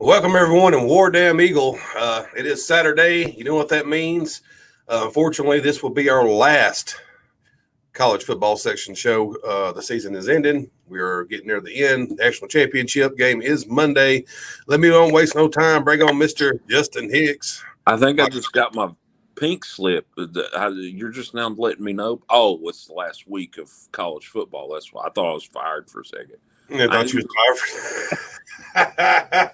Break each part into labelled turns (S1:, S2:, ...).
S1: Welcome, everyone, in War Damn Eagle. It is Saturday. You know what that means. Unfortunately, this will be our last college football section show. The season is ending. We are getting near the end. National championship game is Monday. Let me don't waste no time. Bring on Mr. Justin Hicks.
S2: I think I just got my pink slip. You're just now letting me know. Oh, it's the last week of college football. That's why I thought I was fired for a second.
S1: I thought you was fired.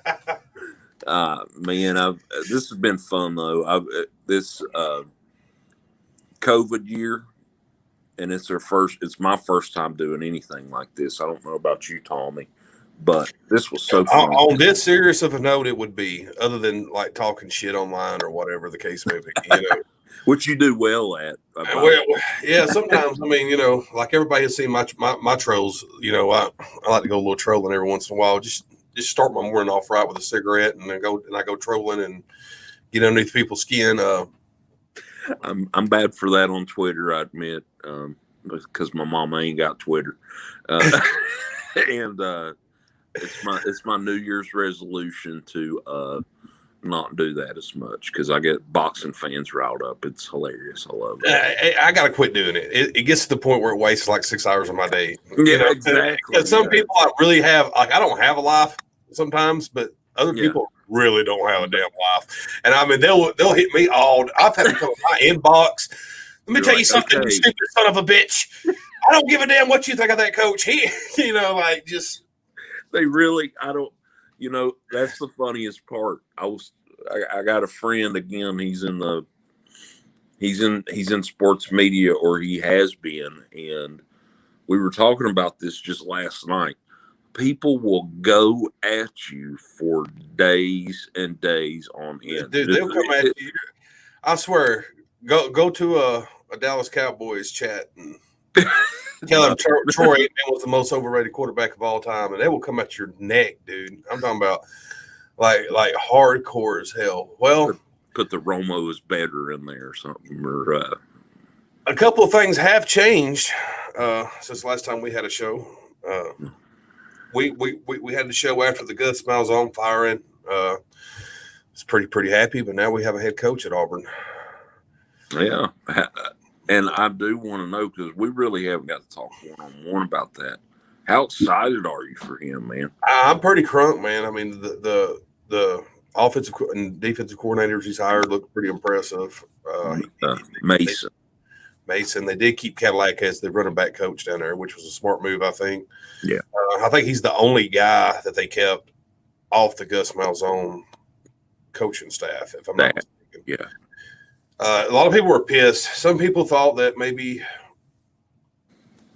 S2: Man, this has been fun though. This COVID year, and it's my first time doing anything like this. I don't know about you, Tommy, but this was so fun.
S1: On this serious of a note, it would be, other than like talking shit online or whatever the case may be,
S2: which you do well at.
S1: Well, yeah, sometimes. I mean, like everybody has seen my trolls. I like to go a little trolling every once in a while. Just start my morning off right with a cigarette, and then I go trolling and get underneath people's skin.
S2: I'm bad for that on Twitter, I admit, because my mama ain't got Twitter, and it's my New Year's resolution to not do that as much because I get boxing fans riled up. It's hilarious. I love it.
S1: I got to quit doing it. It gets to the point where it wastes like 6 hours of my day.
S2: Yeah, exactly.
S1: Because some people I really have, like, I don't have a life sometimes, but other people really don't have a damn life. And I mean, they'll hit me all. I've had to come in my inbox. Let me tell you something, okay, you stupid son of a bitch. I don't give a damn what you think of that coach.
S2: They really, I don't. That's the funniest part. I got a friend again. He's in sports media, or he has been, and we were talking about this just last night. People will go at you for days and days on end.
S1: Dude, they'll come at you. I swear, go to a Dallas Cowboys chat and tell them Troy Aikman was the most overrated quarterback of all time, and they will come at your neck, dude. I'm talking about like hardcore as hell. Well,
S2: put the Romo is better in there or something. Or
S1: a couple of things have changed since last time we had a show. We had the show after the Gus Malzahn firing. It's pretty happy, but now we have a head coach at Auburn.
S2: Yeah. And I do want to know, because we really haven't got to talk one-on-one about that. How excited are you for him, man?
S1: I'm pretty crunk, man. I mean, the offensive and defensive coordinators he's hired look pretty impressive. Mason. They did keep Cadillac as the running back coach down there, which was a smart move, I think.
S2: Yeah.
S1: I think he's the only guy that they kept off the Gus Malzahn coaching staff, if I'm not mistaken.
S2: Yeah.
S1: A lot of people were pissed. Some people thought that maybe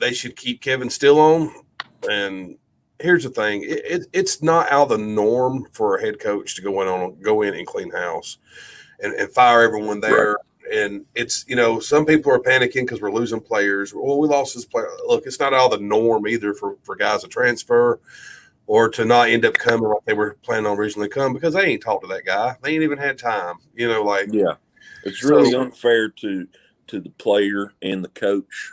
S1: they should keep Kevin Steele on. And here's the thing. It's not out of the norm for a head coach to go in and clean house and fire everyone there. Right. And it's, some people are panicking because we're losing players. Well, we lost this player. Look, it's not out of the norm either for guys to transfer or to not end up coming like they were planning on originally come, because they ain't talked to that guy. They ain't even had time,
S2: Yeah. It's really unfair to the player and the coach,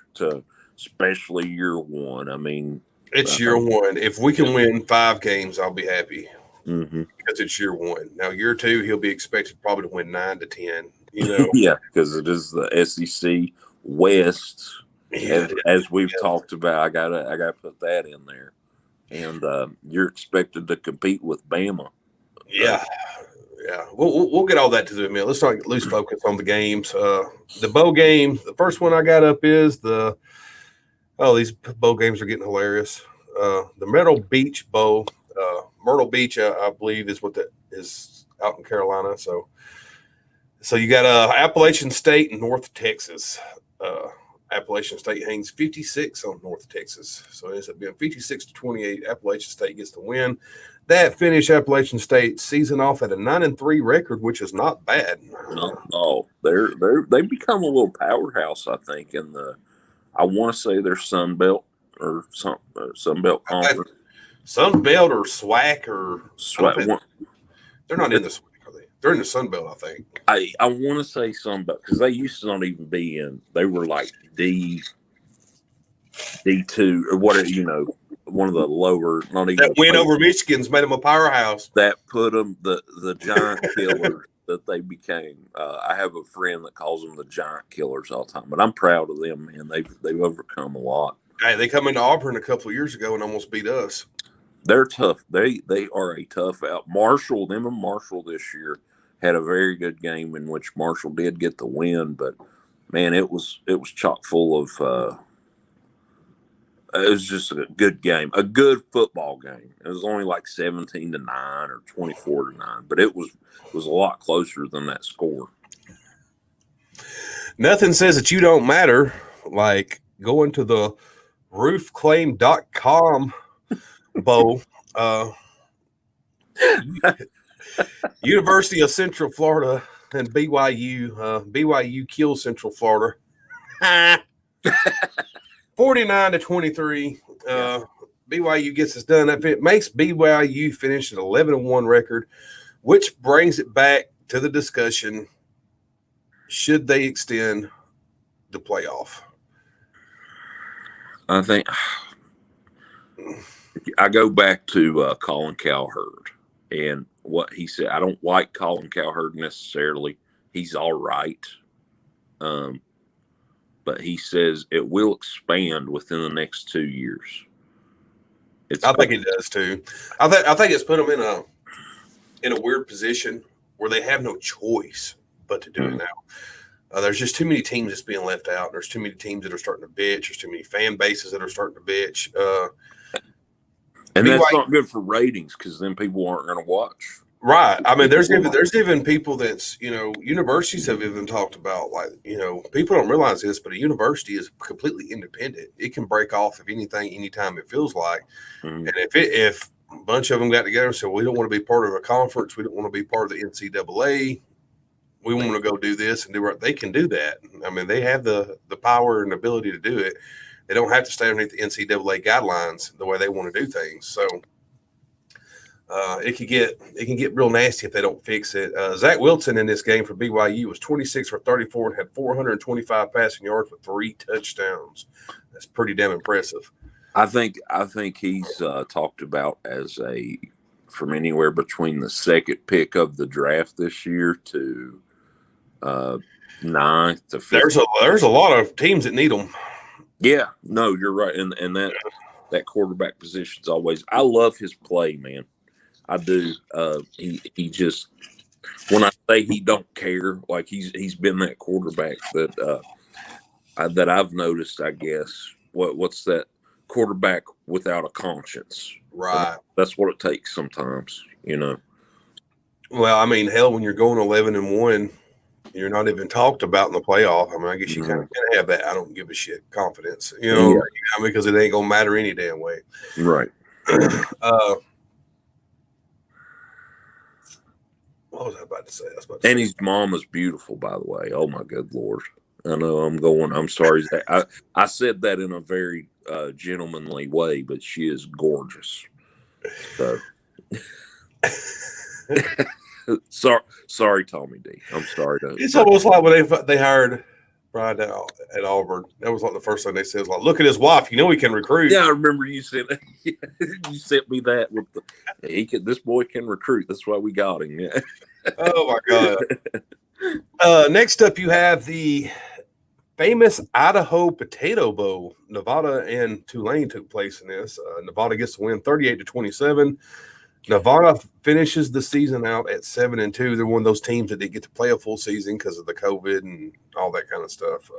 S2: especially year one. I mean,
S1: it's year one. If we can win 5 games, I'll be happy.
S2: Mm-hmm.
S1: Because it's year one. Now, year 2, he'll be expected probably to win 9 to 10.
S2: Yeah, because it is the SEC West, as we've talked about. I gotta put that in there, and you're expected to compete with Bama.
S1: Yeah. We'll get all that to the middle. Let's not lose focus on the games. The bowl game, the first one I got up is these bowl games are getting hilarious. The Myrtle Beach Bowl, Myrtle Beach, I believe, is what that is out in Carolina. So you got Appalachian State and North Texas. Appalachian State hangs 56 on North Texas. So it ends up being 56-28. Appalachian State gets the win. That finished Appalachian State's season off at a 9-3 record, which is not bad.
S2: No, they've become a little powerhouse, I think. I want to say they're Sun Belt or Sun Belt Conference.
S1: Sun Belt or SWAC or
S2: SWAC.
S1: They're not in the SWAC, are they? They're in the Sun Belt, I think.
S2: I want to say Sun Belt because they used to not even be in. They were like D2 or whatever, one of the lower, not even
S1: That win over Michigan's made them a powerhouse.
S2: That put them the giant killers that they became. I have a friend that calls them the giant killers all the time, but I'm proud of them, man. They've overcome a lot.
S1: Hey, they come into Auburn a couple of years ago and almost beat us.
S2: They're tough. They are a tough out. Marshall, them and Marshall this year had a very good game in which Marshall did get the win, but man, it was chock full of. It was just a good game, a good football game. It was only like 17-9 or 24-9, but it was a lot closer than that score.
S1: Nothing says that you don't matter like going to the roofclaim.com bowl. University of Central Florida and BYU. BYU kills Central Florida. 49-23. BYU gets this done. It makes BYU finish at 11-1 record, which brings it back to the discussion: should they extend the playoff?
S2: I think I go back to Colin Cowherd and what he said. I don't like Colin Cowherd necessarily. He's all right. But he says it will expand within the next 2 years.
S1: I think it does too. I think it's put them in a weird position where they have no choice but to do it now. There's just too many teams that's being left out. There's too many teams that are starting to bitch. There's too many fan bases that are starting to bitch.
S2: And that's not good for ratings because then people aren't going to watch.
S1: Right. I mean, there's even people that's, universities have even talked about, like, people don't realize this, but a university is completely independent. It can break off of anything, anytime it feels like. And if a bunch of them got together and said, we don't want to be part of a conference, we don't want to be part of the NCAA, we want to go do this and do what they can do that. I mean, they have the power and ability to do it. They don't have to stay underneath the NCAA guidelines the way they want to do things. So it can get real nasty if they don't fix it. Zach Wilson in this game for BYU was 26 for 34 and had 425 passing yards with 3 touchdowns. That's pretty damn impressive.
S2: I think he's talked about as from anywhere between the second pick of the draft this year to 9th to 15th.
S1: There's a lot of teams that need them.
S2: Yeah, no, you're right, and that quarterback position's always. I love his play, man. I do. He just, when I say he don't care, like he's been that quarterback that I've noticed. I guess what's that quarterback without a conscience?
S1: Right.
S2: That's what it takes sometimes,
S1: Well, I mean, hell, when you're going 11-1, you're not even talked about in the playoff. I mean, I guess you kind of can have that. I don't give a shit confidence, because it ain't gonna matter any damn way.
S2: Right.
S1: What was I about to say?
S2: And his mom is beautiful, by the way. Oh my good Lord. I know I'm sorry. I said that in a very gentlemanly way, but she is gorgeous. So sorry, Tommy D. I'm sorry.
S1: It's almost like when they hired Brian at Auburn. That was like the first thing they said was like, look at his wife. He can recruit.
S2: Yeah, I remember you said that. You sent me that with this boy can recruit. That's why we got him. Yeah.
S1: Oh my God. Next up, you have the famous Idaho Potato Bowl. Nevada and Tulane took place in this. Nevada gets the win 38-27. Nevada finishes the season out at 7-2. They're one of those teams that didn't get to play a full season because of the COVID and all that kind of stuff.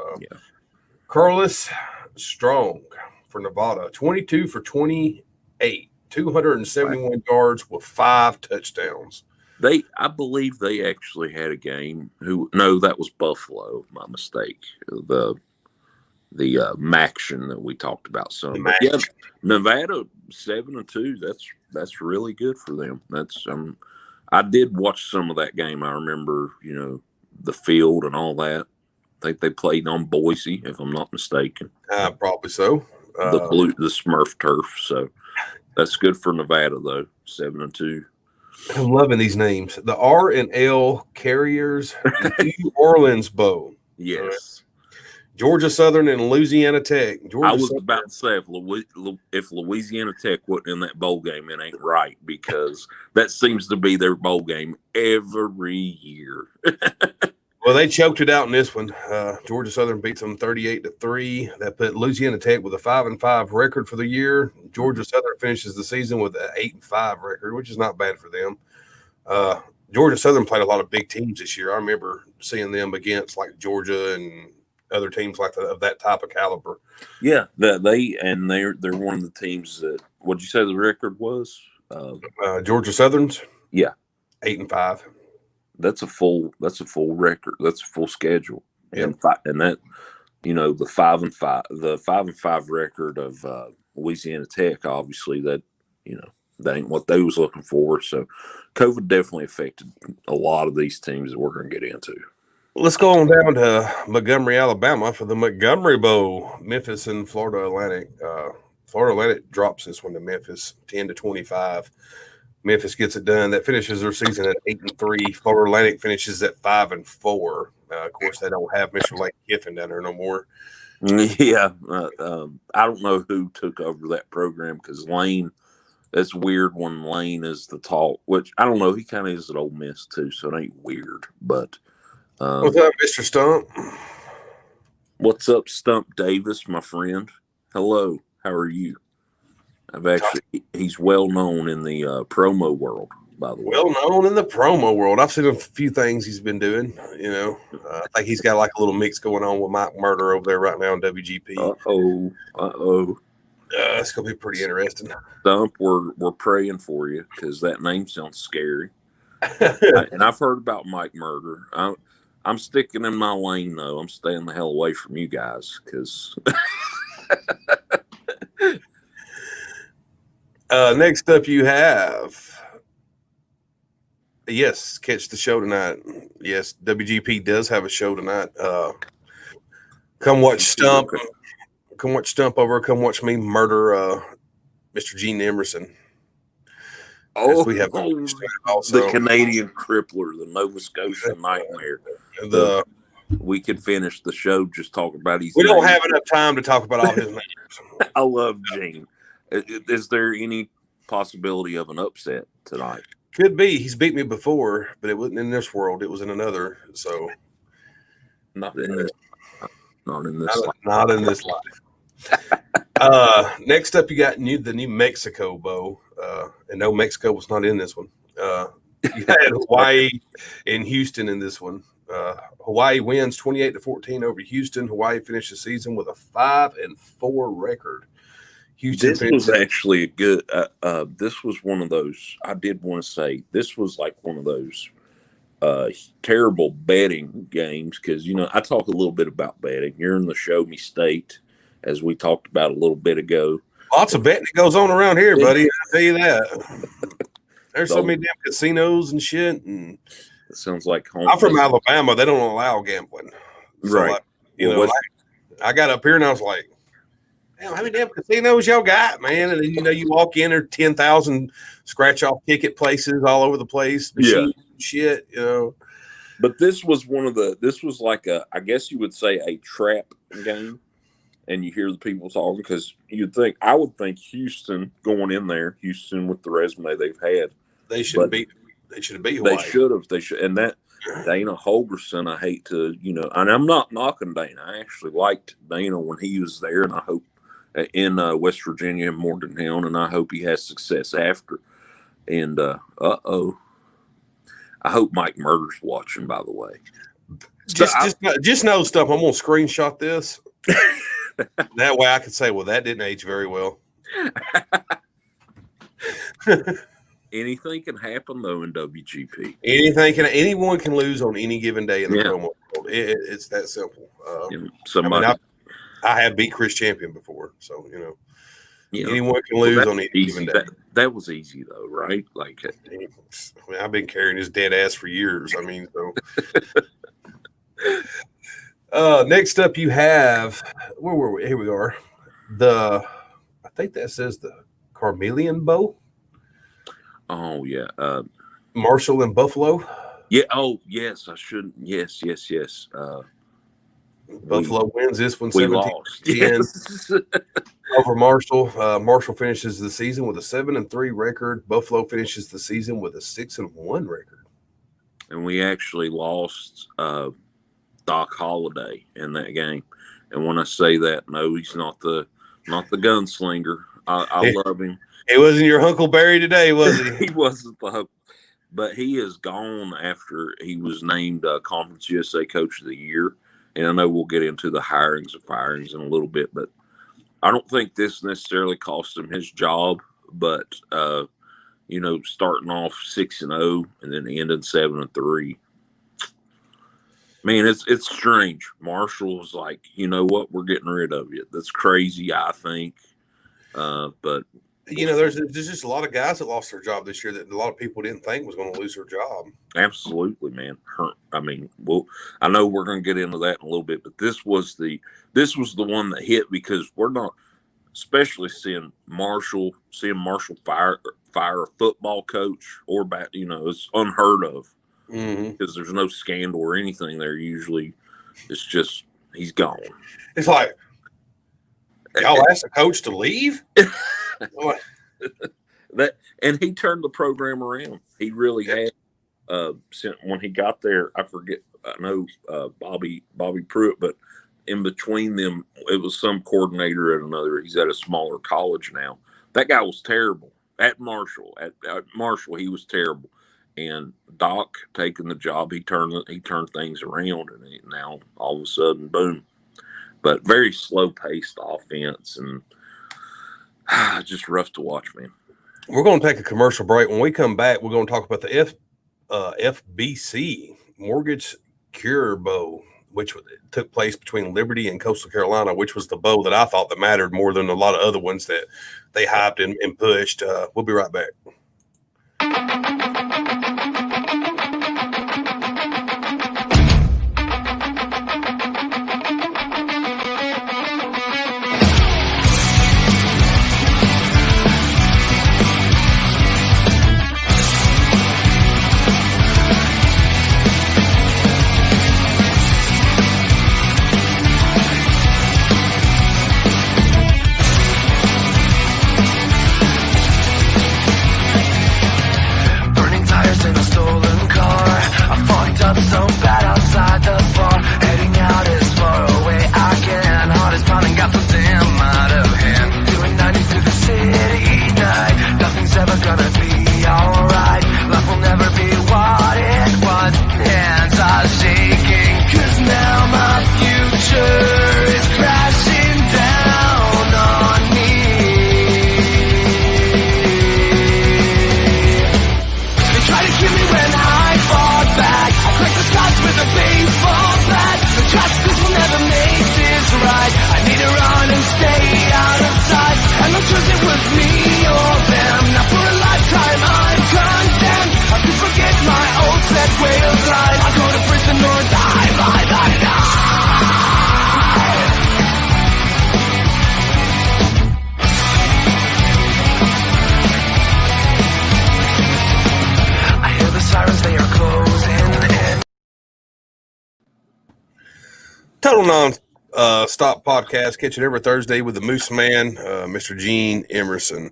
S1: Carlos Strong for Nevada, 22 for 28, 271 yards with 5 touchdowns.
S2: I believe they actually had a game. No, that was Buffalo. My mistake. The Maction that we talked about some. Yeah, Nevada 7-2. That's really good for them. That's I did watch some of that game. I remember, the field and all that. I think they played on Boise, if I'm not mistaken.
S1: Probably so.
S2: The Smurf turf. So that's good for Nevada though. 7-2.
S1: I'm loving these names. The R&L Carriers New Orleans Bowl.
S2: Yes.
S1: Georgia Southern and Louisiana Tech.
S2: I was about to say if Louisiana Tech wasn't in that bowl game, it ain't right, because that seems to be their bowl game every year.
S1: Well, they choked it out in this one. Georgia Southern beats them 38-3. That put Louisiana Tech with a 5-5 record for the year. Georgia Southern finishes the season with an 8-5 record, which is not bad for them. Georgia Southern played a lot of big teams this year. I remember seeing them against like Georgia and other teams like of that type of caliber.
S2: Yeah, they're one of the teams that. What'd you say the record was?
S1: Georgia Southern's.
S2: Yeah,
S1: 8-5.
S2: That's a full record. That's a full schedule.
S1: Yep.
S2: And that, the 5-5 record of Louisiana Tech, obviously that ain't what they was looking for. So COVID definitely affected a lot of these teams that we're going to get into.
S1: Let's go on down to Montgomery, Alabama for the Montgomery Bowl. Memphis and Florida Atlantic. Florida Atlantic drops this one to Memphis 10-25. Memphis gets it done. That finishes their season at 8-3. Florida Atlantic finishes at 5-4. Of course, they don't have Mr. Lane Kiffin down there no more.
S2: Yeah, I don't know who took over that program, because Lane. That's weird when Lane is the tall. Which I don't know. He kind of is at Ole Miss too, so it ain't weird. But
S1: what's up, Mr. Stump?
S2: What's up, Stump Davis, my friend? Hello. How are you? He's well known in the promo world, by the way.
S1: Well known in the promo world. I've seen a few things he's been doing. I think he's got like a little mix going on with Mike Murder over there right now in WGP. It's gonna be pretty interesting.
S2: Stump, we're praying for you, because that name sounds scary. And I've heard about Mike Murder. I'm sticking in my lane though. I'm staying the hell away from you guys, because.
S1: Next up, you have, yes, catch the show tonight. Yes, WGP does have a show tonight. Come watch Stump. Come watch Stump over. Come watch me murder Mr. Gene Emerson.
S2: We have the Canadian Crippler, the Nova Scotia Nightmare. We could finish the show just talking about his.
S1: We don't have enough time to talk about all his names.
S2: I love Gene. Is there any possibility of an upset tonight?
S1: Could be. He's beat me before, but it wasn't in this world. It was in another. So
S2: not in this
S1: life. Next up, you got the New Mexico Bowl. And no, Mexico was not in this one. You had Hawaii and Houston in this one. Hawaii wins 28-14 over Houston. Hawaii finished the season with a 5-4 record.
S2: This was actually a good. This was one of those. I did want to say this was like one of those terrible betting games, because I talk a little bit about betting. You're in the Show Me State, as we talked about a little bit ago.
S1: Lots of betting that goes on around here, buddy. I'll tell you that. There's so many damn casinos and shit. And
S2: it sounds like home.
S1: I'm from Alabama. They don't allow gambling, so
S2: right?
S1: I got up here and I was like, damn, how many damn casinos y'all got, man? And then you walk in, there 10,000 scratch-off ticket places all over the place. Shit,
S2: But this was like I guess you would say a trap game, and you hear the people talking, because I would think Houston going in there, Houston with the resume they've had,
S1: they should have beat Hawaii.
S2: They should, and that Dana Holgerson, I hate to, and I'm not knocking Dana. I actually liked Dana when he was there, and I hope in West Virginia and Morgantown, and I hope he has success after. And I hope Mike Murder's watching, by the way.
S1: Just know stuff. I'm gonna screenshot this. That way I can say, well, that didn't age very well.
S2: Anything can happen though in WGP.
S1: Anyone can lose on any given day in the promo world. It's that simple. I have beat Chris Champion before, so anyone can lose on any given day.
S2: That was easy though, right? Like,
S1: I've been carrying his dead ass for years. Next up, you have, where were we? Here we are. I think that says the Carmelian Bowl.
S2: Oh yeah,
S1: Marshall and Buffalo.
S2: Yeah. Oh yes, I shouldn't. Yes.
S1: Buffalo wins this one
S2: We
S1: 17-10
S2: lost. Yes.
S1: over Marshall. Marshall finishes the season with a 7-3 record. Buffalo finishes the season with a 6-1 record.
S2: And we actually lost Doc Holliday in that game. And when I say that, no, he's not the gunslinger. I love him.
S1: It wasn't your Huckleberry today, was he?
S2: He wasn't the, but he is gone after he was named Conference USA Coach of the Year. And I know we'll get into the hirings and firings in a little bit, but I don't think this necessarily cost him his job. But starting off 6-0 and then ending 7-3. Man, it's strange. Marshall's like, you know what? We're getting rid of you. That's crazy, I think. But
S1: there's just a lot of guys that lost their job this year that a lot of people didn't think was going to lose their job.
S2: Absolutely, man. I mean, I know we're going to get into that in a little bit, but this was the one that hit because we're not, especially seeing Marshall fire a football coach or bat. It's unheard of. Because there's no scandal or anything there. Usually, it's just he's gone.
S1: It's like y'all asked the coach to leave.
S2: And he turned the program around. He really had. When he got there, I forget. I know Bobby Pruitt, but in between them, it was some coordinator at another. He's at a smaller college now. That guy was terrible at Marshall. At Marshall, he was terrible. And Doc taking the job, he turned things around, and now all of a sudden, boom. But very slow-paced offense, and just rough to watch, man.
S1: We're going to take a commercial break. When we come back, we're going to talk about the FBC Mortgage Cure Bowl, which took place between Liberty and Coastal Carolina, which was the bowl that I thought that mattered more than a lot of other ones that they hyped and pushed. We'll be right back. Total Non-Stop Podcast, catch it every Thursday with the Moose Man, Mr. Gene Emerson.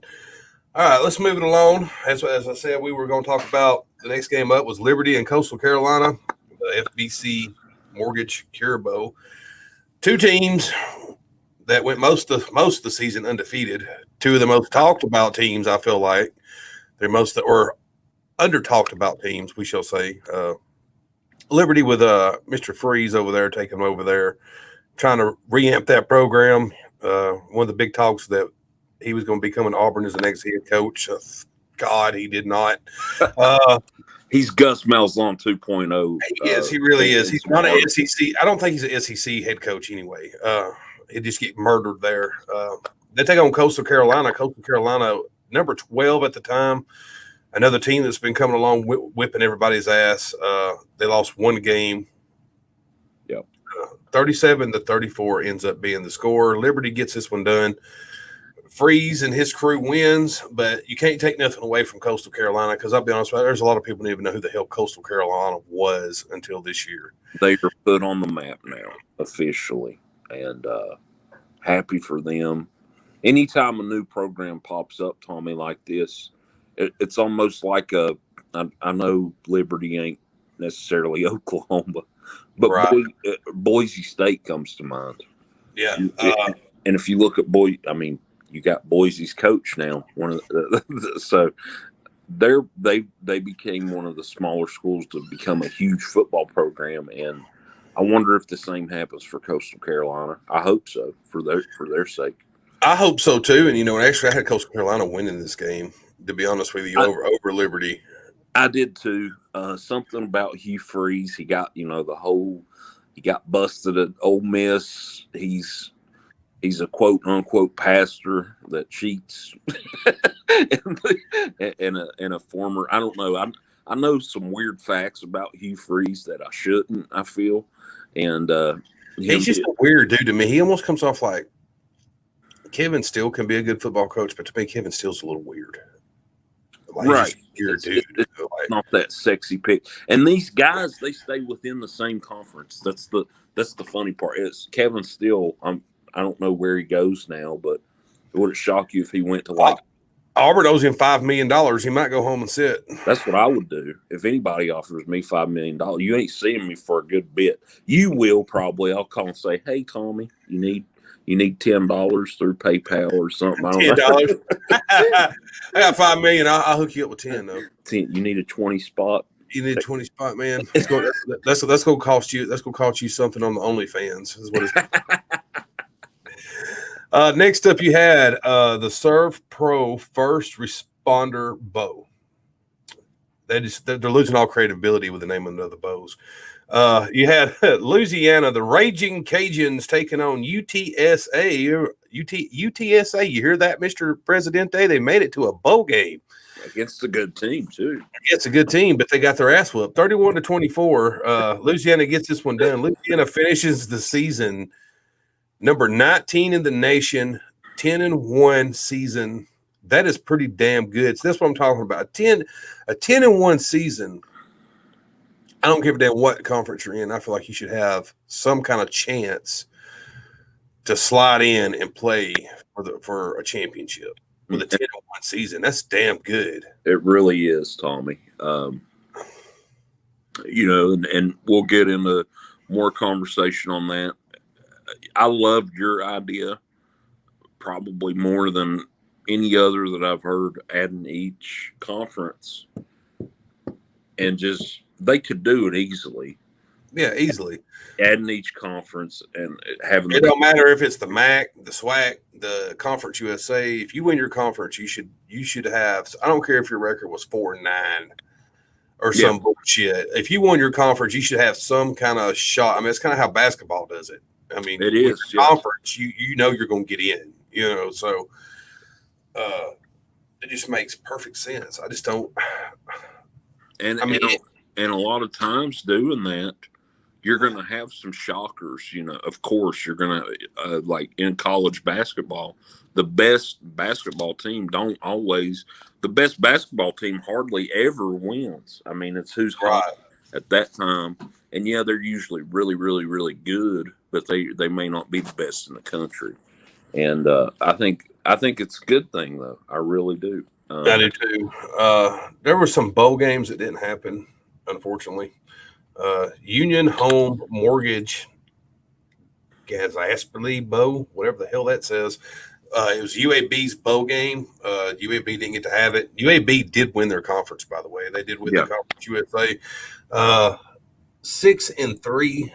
S1: All right, let's move it along. As I said, we were going to talk about the next game up was Liberty and Coastal Carolina, the FBC Mortgage Cure Bowl. Two teams that went most of the season undefeated. Two of the most talked about teams, I feel like. They're or under talked about teams, we shall say. Liberty with Mr. Freeze over there, taking over there, trying to reamp that program. One of the big talks that he was going to become an Auburn as the next head coach. God, he did not.
S2: He's Gus Malzahn 2.0.
S1: Yes, he really is. He's not an SEC. I don't think he's an SEC head coach anyway. He'd just get murdered there. They take on Coastal Carolina. Coastal Carolina, number 12 at the time. Another team that's been coming along whipping everybody's ass. They lost one game.
S2: Yep.
S1: 37-34 ends up being the score. Liberty gets this one done. Freeze and his crew wins, but you can't take nothing away from Coastal Carolina because I'll be honest with you, there's a lot of people who didn't even know who the hell Coastal Carolina was until this year.
S2: They are put on the map now, officially, and happy for them. Anytime a new program pops up, Tommy, like this, it's almost like I know Liberty ain't necessarily Oklahoma, but
S1: Right.
S2: Boise State comes to mind.
S1: Yeah.
S2: And if you look at you got Boise's coach now. So they became one of the smaller schools to become a huge football program, and I wonder if the same happens for Coastal Carolina. I hope so for their sake.
S1: I hope so too. And actually, I had Coastal Carolina winning this game. To be honest with you, over Liberty.
S2: I did too. Something about Hugh Freeze. He got he got busted at Ole Miss. He's a quote unquote pastor that cheats, and a former. I don't know. I know some weird facts about Hugh Freeze that I shouldn't. I feel, and
S1: he's just a weird dude to me. He almost comes off like Kevin Steele can be a good football coach, but to me, Kevin Steele's a little weird. Like,
S2: right,
S1: weird dude.
S2: It's not that sexy pick. And these guys, they stay within the same conference. That's the funny part. Is Kevin Steele? I don't know where he goes now, but would it shock you if he went to
S1: Auburn owes him $5 million. He might go home and sit.
S2: That's what I would do if anybody offers me $5 million. You ain't seeing me for a good bit. You will probably. I'll call and say, "Hey, Tommy, you need $10 through PayPal or something."
S1: $10. I got $5 million. I'll hook you up with 10 though.
S2: 10. You need a 20 spot.
S1: You need a 20 spot, man. That's going to cost you. That's going to cost you something on the OnlyFans. Is what it's. Next up, you had the Serve Pro First Responder Bow. They're losing all creativity with the name of the bows. You had Louisiana, the Raging Cajuns taking on UTSA. UTSA, you hear that, Mr. Presidente? They made it to a bowl game.
S2: Against a good team, too.
S1: It's a good team, but they got their ass whooped. 31-24. Louisiana gets this one done. Louisiana finishes the season number 19 in the nation, 10-1 season. That is pretty damn good. So that's what I'm talking about. A 10-1 season. I don't give a damn what conference you're in. I feel like you should have some kind of chance to slide in and play for a championship with a 10-1 season. That's damn good.
S2: It really is, Tommy. And we'll get into more conversation on that. I loved your idea probably more than any other that I've heard, adding each conference, and just they could do it easily.
S1: Yeah, easily.
S2: Adding each conference and having
S1: it don't matter if it's the MAC, the SWAC, the Conference USA. If you win your conference, you should have. I don't care if your record was 4-9 or some bullshit. If you won your conference, you should have some kind of shot. I mean, it's kind of how basketball does it. I mean,
S2: it is
S1: conference. You know you're going to get in. So it just makes perfect sense. I just don't.
S2: And a lot of times doing that, you're going to have some shockers. Of course, you're going to like in college basketball, the best basketball team the best basketball team hardly ever wins. I mean, it's who's hot at that time. And yeah, they're usually really, really, really good, but they may not be the best in the country. And I think it's a good thing, though. I really do.
S1: I do too. There were some bowl games that didn't happen, unfortunately. Union Home Mortgage Gasparly Bowl, whatever the hell that says. It was UAB's bowl game. UAB didn't get to have it. UAB did win their conference, by the way. They did win the Conference USA. 6-3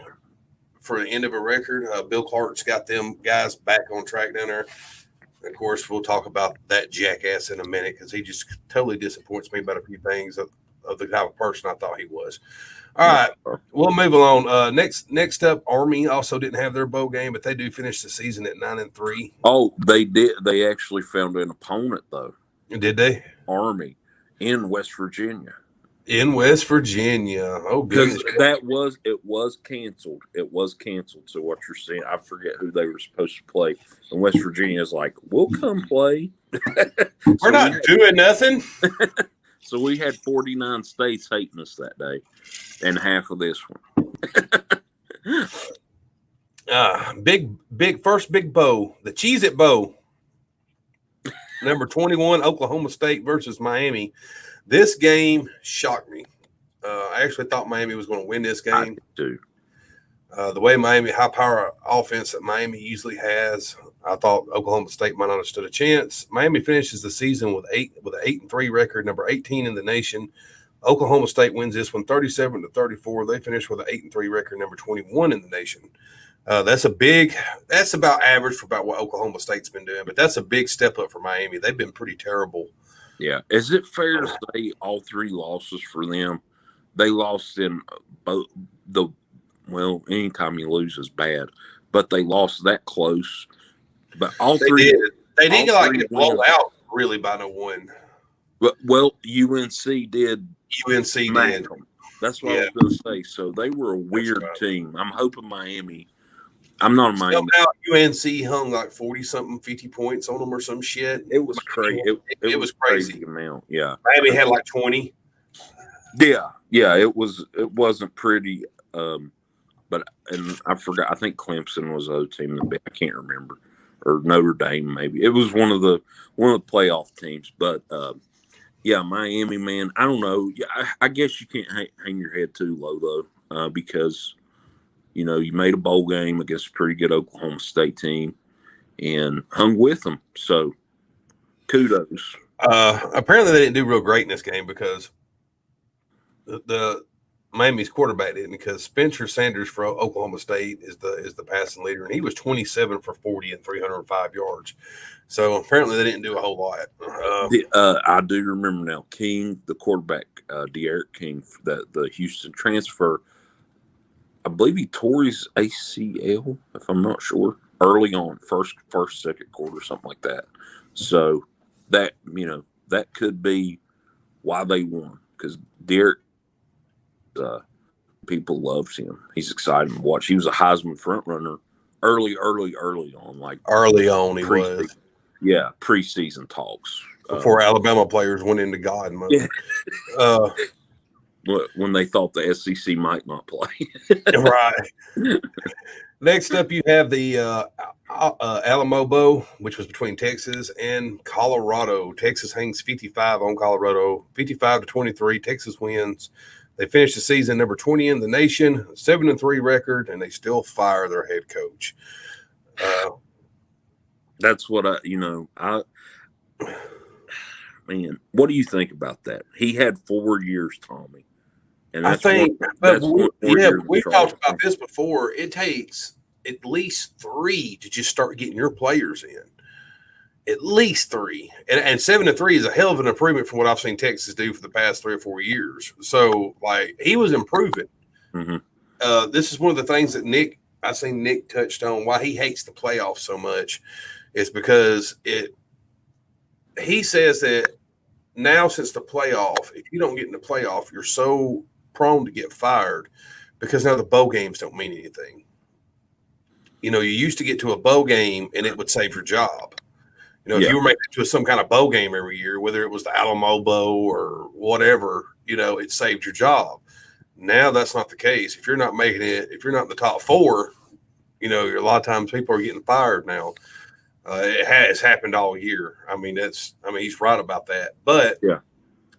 S1: for the end of a record. Bill Clark's got them guys back on track down there. Of course, we'll talk about that jackass in a minute because he just totally disappoints me about a few things of the type of person I thought he was. All right, we'll move along. Next up, Army also didn't have their bowl game, but they do finish the season at 9-3.
S2: Oh, they did. They actually found an opponent, though.
S1: Did they?
S2: Army in West Virginia.
S1: in West Virginia. Oh,
S2: Because
S1: goodness.
S2: it was canceled. It was canceled. So what you're saying, I forget who they were supposed to play. And West Virginia is like, we'll come play.
S1: We're not doing nothing.
S2: So we had 49 states hating us that day, and half of this one.
S1: First big bow, the Cheez-It Bowl. Number 21, Oklahoma State versus Miami. This game shocked me. I actually thought Miami was going to win this game.
S2: I do.
S1: The way Miami, high power offense that Miami usually has, I thought Oklahoma State might not have stood a chance. Miami finishes the season with an 8-3 record, number 18 in the nation. Oklahoma State wins this one 37-34. They finish with an 8-3 record, number 21 in the nation. That's about average for about what Oklahoma State's been doing, but that's a big step up for Miami. They've been pretty terrible.
S2: Yeah. Is it fair to say all three losses for them? They lost in both anytime you lose is bad, but they lost that close. But all three.
S1: They didn't get blown out really by no one.
S2: But UNC did.
S1: UNC did.
S2: Them. That's what I was going to say. So they were a weird team. I'm hoping Miami. I'm not a Miami.
S1: Somehow UNC hung like 40-something, 50 points on them or some shit.
S2: It was crazy. It was crazy amount. Yeah.
S1: Miami had like 20.
S2: Yeah. It wasn't pretty. But I forgot. I think Clemson was the other team. I can't remember, or Notre Dame maybe. It was one of the playoff teams. But yeah, Miami, man. I don't know. Yeah, I guess you can't hang your head too low though, because you made a bowl game against a pretty good Oklahoma State team and hung with them. So kudos.
S1: Apparently they didn't do real great in this game because the Miami's quarterback didn't, because Spencer Sanders for Oklahoma State is the passing leader, and he was 27 for 40 and 305 yards. So apparently they didn't do a whole lot.
S2: I do remember now, King, the quarterback, De'Aaron King, the Houston transfer, I believe he tore his ACL, if I'm not sure, early on, first, second quarter, something like that. So that, that could be why they won, because Derek, people loved him. He's exciting to watch. He was a Heisman front runner early on. Like
S1: early on, he was.
S2: Yeah, preseason talks.
S1: Before Alabama players went into God mode.
S2: Yeah. When they thought the SEC might not play.
S1: Right. Next up, you have the Alamo Bowl, which was between Texas and Colorado. Texas hangs 55 on Colorado, 55-23. Texas wins. They finish the season number 20 in the nation, 7-3 record, and they still fire their head coach.
S2: That's what man, what do you think about that? He had 4 years, Tommy. And
S1: I think, we talked about this before. It takes at least 3 to just start getting your players in. At least 3. And 7-3 is a hell of an improvement from what I've seen Texas do for the past 3 or 4 years. So, he was improving.
S2: Mm-hmm.
S1: This is one of the things that I seen Nick touched on, why he hates the playoffs so much, is because he says that now since the playoff, if you don't get in the playoff, you're so prone to get fired because now the bowl games don't mean anything. You used to get to a bowl game and it would save your job. If you were making it to some kind of bowl game every year, whether it was the Alamo Bowl or whatever, it saved your job. Now that's not the case. If you're not making it, if you're not in the top 4, a lot of times people are getting fired now. It has happened all year. He's right about that. But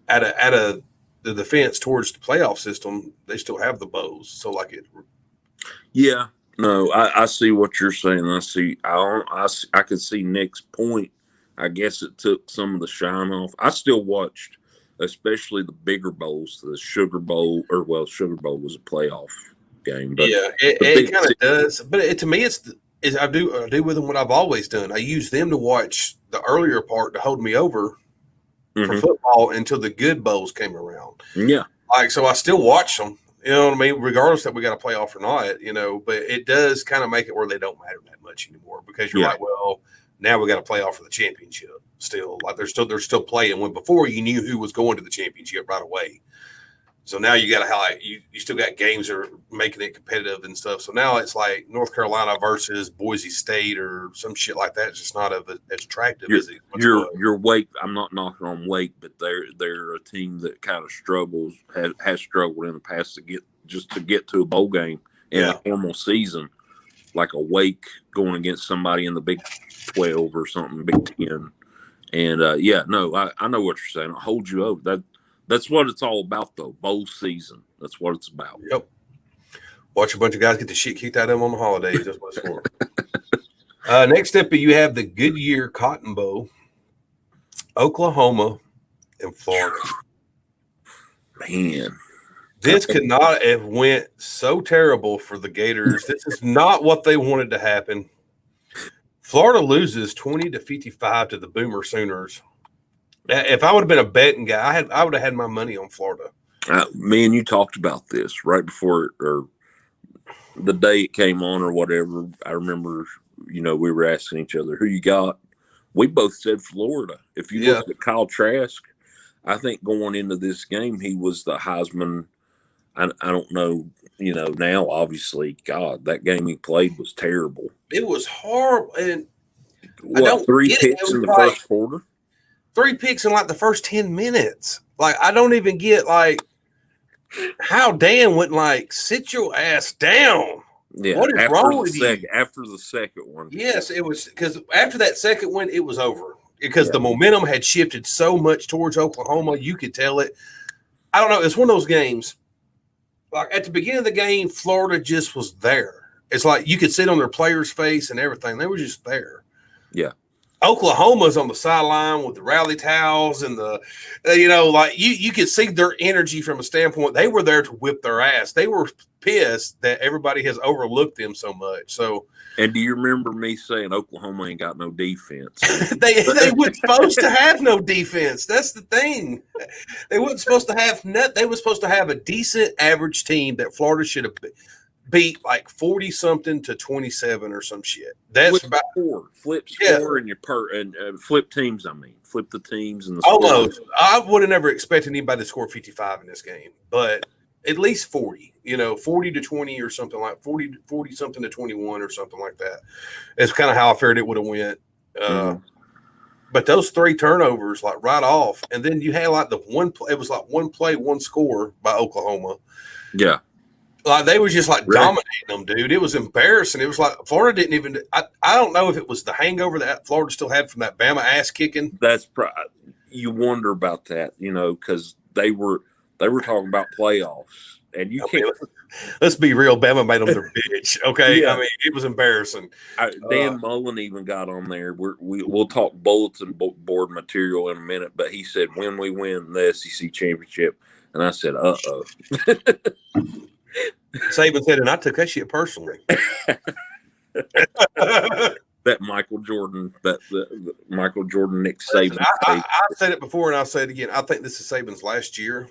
S1: at the defense towards the playoff system, they still have the bows. So
S2: Yeah. No, I see what you're saying. I could see Nick's point. I guess it took some of the shine off. I still watched, especially the bigger bowls, the Sugar Bowl, Sugar Bowl was a playoff game. But
S1: it kind of does. But to me, I do with them what I've always done. I use them to watch the earlier part to hold me over for football until the good bowls came around.
S2: Yeah.
S1: So I still watch them. You know what I mean? Regardless that we got a playoff or not, but it does kind of make it where they don't matter that much anymore because you're like, well, now we got a playoff for the championship still. They're still playing when before you knew who was going to the championship right away. So now you got to highlight you still got games that are making it competitive and stuff. So now it's like North Carolina versus Boise State or some shit like that. It's just not as attractive as it once was.
S2: Your Wake. I'm not knocking on Wake, but they're a team that kind of struggles, has struggled in the past to get to a bowl game in a normal season, like a Wake going against somebody in the Big 12 or something, Big 10. And I know what you're saying. I'll hold you over. That's what it's all about, though. Bowl season. That's what it's about.
S1: Yep. Watch a bunch of guys get the shit kicked out of them on the holidays. That's what it's for. Next up, you have the Goodyear Cotton Bowl, Oklahoma, and Florida.
S2: Man,
S1: this could not have went so terrible for the Gators. This is not what they wanted to happen. Florida loses 20-55 to the Boomer Sooners. If I would have been a betting guy, I would have had my money on Florida.
S2: Me and you talked about this right before or the day it came on or whatever. I remember, we were asking each other who you got. We both said Florida. If you look at Kyle Trask, I think going into this game, he was the Heisman. I don't know, now obviously, God, that game he played was terrible.
S1: It was horrible. And
S2: three picks in the first quarter?
S1: 3 picks in like the first 10 minutes. Like, I don't even get like how Dan wouldn't like sit your ass down.
S2: Yeah,
S1: what is wrong with you?
S2: After the second one.
S1: Yes, it was because after that second one, it was over because the momentum had shifted so much towards Oklahoma. You could tell it. I don't know. It's one of those games. Like at the beginning of the game, Florida just was there. It's like you could see it on their players' face and everything. They were just there.
S2: Yeah.
S1: Oklahoma's on the sideline with the rally towels and the, you could see their energy from a standpoint. They were there to whip their ass. They were pissed that everybody has overlooked them so much. So,
S2: and do you remember me saying Oklahoma ain't got no defense?
S1: they weren't supposed to have no defense. That's the thing. They weren't supposed to have They were supposed to have a decent average team that Florida should have beat like 40-something to 27 or some shit. That's
S2: flip
S1: about
S2: score and flip teams. I mean, flip the teams and the
S1: almost.
S2: scores.
S1: I would have never expected anybody to score 55 in this game, but at least 40. 40 to 20 or something like 40 something to 21 or something like that. It's kind of how I figured it would have went. But those 3 turnovers, like right off, and then you had like the one play. It was like one play, one score by Oklahoma.
S2: Yeah.
S1: Like they were just like dominating them, dude. It was embarrassing. It was like Florida didn't even. I don't know if it was the hangover that Florida still had from that Bama ass kicking.
S2: You wonder about that, because they were talking about playoffs, and you can't.
S1: Let's be real. Bama made them their bitch. Okay, I mean it was embarrassing.
S2: Dan Mullen even got on there. We'll talk bulletin board material in a minute, but he said when we win the SEC championship, and I said, uh-oh.
S1: Saban said, and I took that shit personally.
S2: That Michael Jordan, the Michael Jordan, Nick Saban.
S1: I said it before, and I'll say it again. I think this is Saban's last year.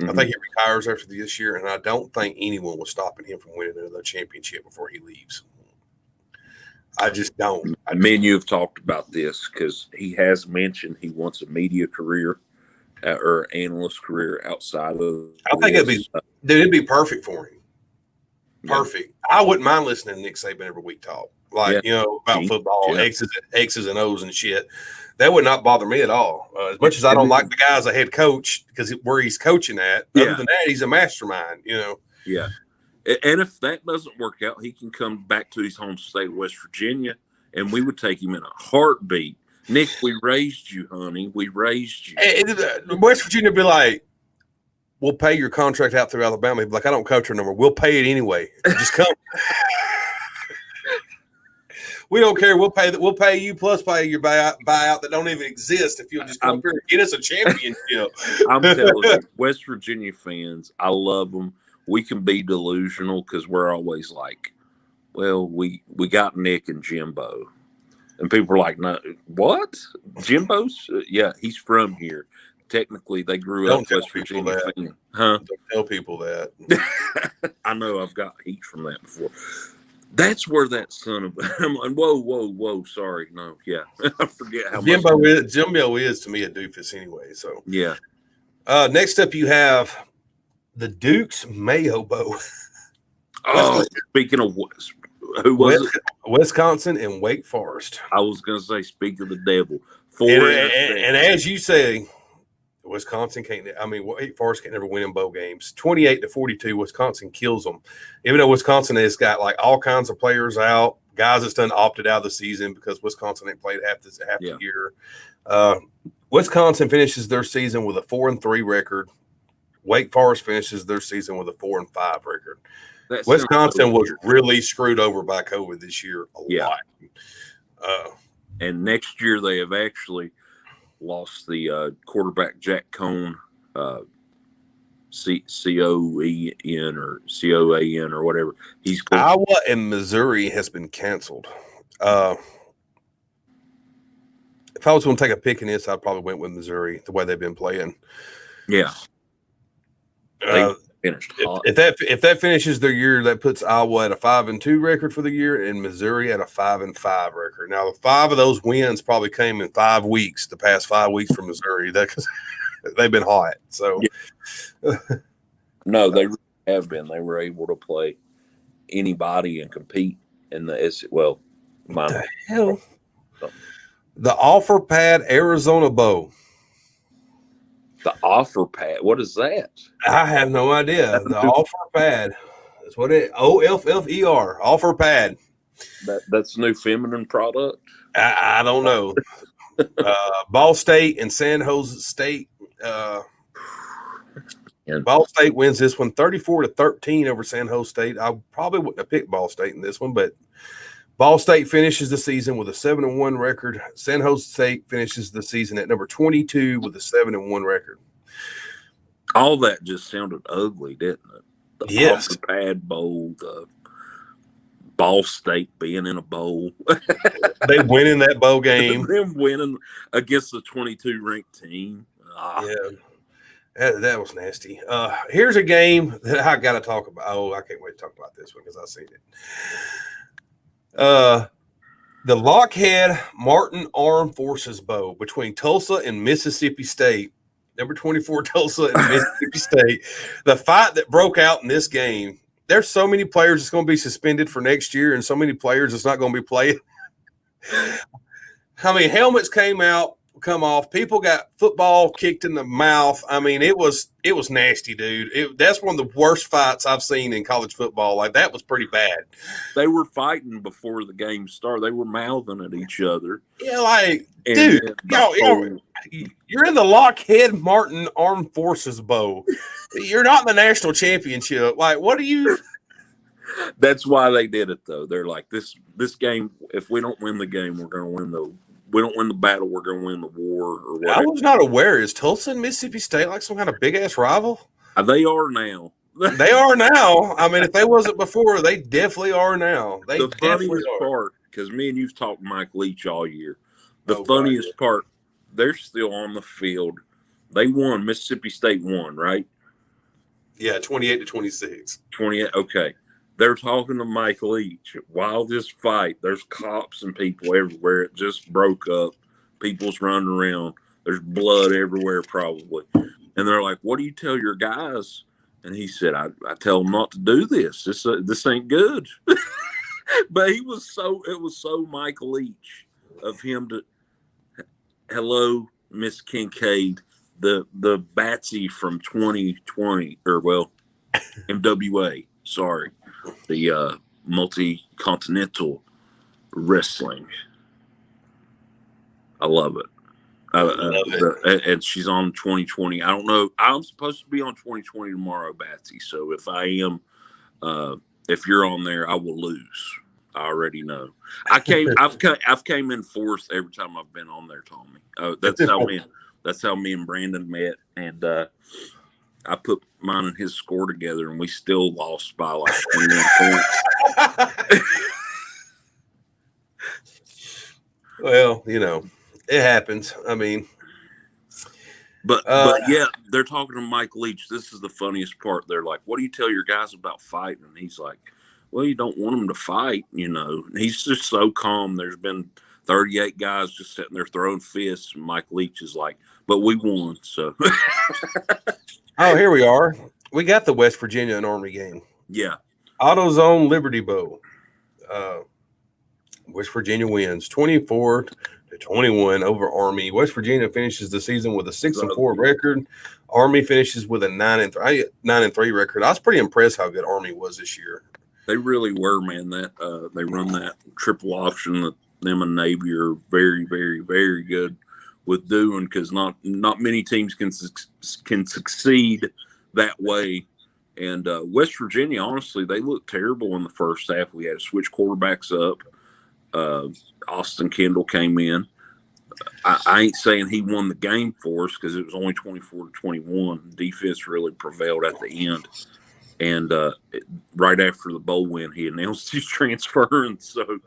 S1: I think he retires after this year, and I don't think anyone was stopping him from winning another championship before he leaves. I just don't.
S2: Me and you have talked about this because he has mentioned he wants a media career or analyst career outside of.
S1: I think it'd be perfect for him. Perfect. Yeah. I wouldn't mind listening to Nick Saban every week talk, about football, X's and O's and shit. That would not bother me at all. As much as I don't like the guy as a head coach because where he's coaching at, other than that, he's a mastermind.
S2: Yeah. And if that doesn't work out, he can come back to his home state of West Virginia, and we would take him in a heartbeat. Nick, we raised you, honey. We raised you.
S1: West Virginia would be like, we'll pay your contract out through Alabama. He'd be like, I don't coach her no more. We'll pay it anyway. Just come. We don't care. We'll pay you plus pay your buyout that don't even exist if you'll just come up here and get us a championship.
S2: I'm telling you, West Virginia fans, I love them. We can be delusional because we're always like, well, we got Nick and Jimbo. And people are like, no, what? Jimbo's? Yeah, he's from here. Technically, they grew up West Virginia fan. Huh?
S1: Don't tell people that.
S2: I know I've got heat from that before. That's where that son of whoa, sorry. No, yeah. I forget how
S1: Jimbo is to me a doofus anyway. So
S2: yeah.
S1: Next up you have The Duke's Mayo Bowl.
S2: Oh, speaking of who was it?
S1: Wisconsin and Wake Forest.
S2: I was going to say, speak of the devil.
S1: And as you say, Wisconsin can't. I mean, Wake Forest can never win in bowl games. 28-42, Wisconsin kills them. Even though Wisconsin has got like all kinds of players out, guys that's done opted out of the season because Wisconsin ain't played half the year. Wisconsin finishes their season with a 4-3 record. Wake Forest finishes their season with a 4-5 record. Wisconsin was really screwed over by COVID this year a lot.
S2: And next year they have actually lost the quarterback Jack Cohn, C-O-E-N or C-O-A-N or whatever.
S1: Iowa and Missouri has been canceled. If I was going to take a pick in this, I probably went with Missouri, the way they've been playing.
S2: Yeah.
S1: If that finishes their year, that puts Iowa at a 5-2 record for the year and Missouri at a 5-5 record. Now, 5 of those wins probably came in 5 weeks, the past 5 weeks for Missouri. Because they've been hot. So,
S2: no, they have been. They were able to play anybody and compete in the
S1: what the hell? The Offer Pad Arizona Bowl.
S2: The Offer Pad. What is that?
S1: I have no idea. The Offer Pad. That's what it. OFFER. Offer Pad.
S2: That's a new feminine product.
S1: I don't know. Ball State and San Jose State. Ball State wins this one 34-13 over San Jose State. I probably wouldn't have picked Ball State in this one, but Ball State finishes the season with a 7-1 record. San Jose State finishes the season at number 22 with a 7-1 record.
S2: All that just sounded ugly, didn't it? The Offer Pad Bowl, the Ball State being in a bowl.
S1: They win in that bowl game.
S2: Them winning against the 22 ranked team.
S1: Yeah, that was nasty. Here's a game that I got to talk about. Oh, I can't wait to talk about this one because I've seen it. The Lockheed Martin Armed Forces Bowl between Tulsa and Mississippi State. Number 24, Tulsa and Mississippi State. The fight that broke out in this game. There's so many players that's going to be suspended for next year and so many players that's not going to be playing. I mean, helmets come off. People got football kicked in the mouth. I mean, it was nasty, dude. That's one of the worst fights I've seen in college football. Like, that was pretty bad.
S2: They were fighting before the game started. They were mouthing at each other.
S1: Yeah, like, dude, you're in the Lockheed Martin Armed Forces Bowl. You're not in the national championship. Like, what are you?
S2: That's why they did it, though. They're like, this game, if we don't win the game, we're going to win we don't win the battle, we're going to win the war or whatever.
S1: I was not aware. Is Tulsa and Mississippi State like some kind of big-ass rival?
S2: They are now.
S1: They are now. I mean, if they wasn't before, they definitely are now. The
S2: funniest part, because me and you've talked Mike Leach all year, the funniest part, they're still on the field. They won. Mississippi State won, right?
S1: Yeah, 28-26.
S2: 28, okay. They're talking to Mike Leach. While this fight, there's cops and people everywhere. It just broke up. People's running around. There's blood everywhere, probably. And they're like, "What do you tell your guys?" And he said, "I tell them not to do this. This ain't good." But it was so Mike Leach of him to, "Hello, Miss Kincaid, the Batsy from 2020 or MWA. Sorry." The multi-continental wrestling. I love it. And she's on 2020. I don't know. I'm supposed to be on 2020 tomorrow, Batsy. So if I am, if you're on there, I will lose. I already know. I've came in fourth every time I've been on there, Tommy. That's how me and Brandon met, and I put mine and his score together, and we still lost by like 21 points.
S1: Well, it happens. I mean,
S2: but yeah, they're talking to Mike Leach. This is the funniest part. They're like, "What do you tell your guys about fighting?" And he's like, "Well, you don't want them to fight, And he's just so calm. There's been 38 guys just sitting there throwing fists, and Mike Leach is like, "But we won." So,
S1: oh, here we are. we got the West Virginia and Army game.
S2: Yeah.
S1: AutoZone Liberty Bowl. West Virginia wins 24-21 over Army. West Virginia finishes the season with a 6-4 record. Army finishes with a 9-3 record. I was pretty impressed how good Army was this year.
S2: They really were, man. That they run that triple option that them and Navy are very, very, very good with doing, because not many teams can succeed that way. And West Virginia, honestly, they looked terrible in the first half. We had to switch quarterbacks up. Austin Kendall came in. I ain't saying he won the game for us because it was only 24-21. Defense really prevailed at the end. And right after the bowl win, he announced he's transferring. So,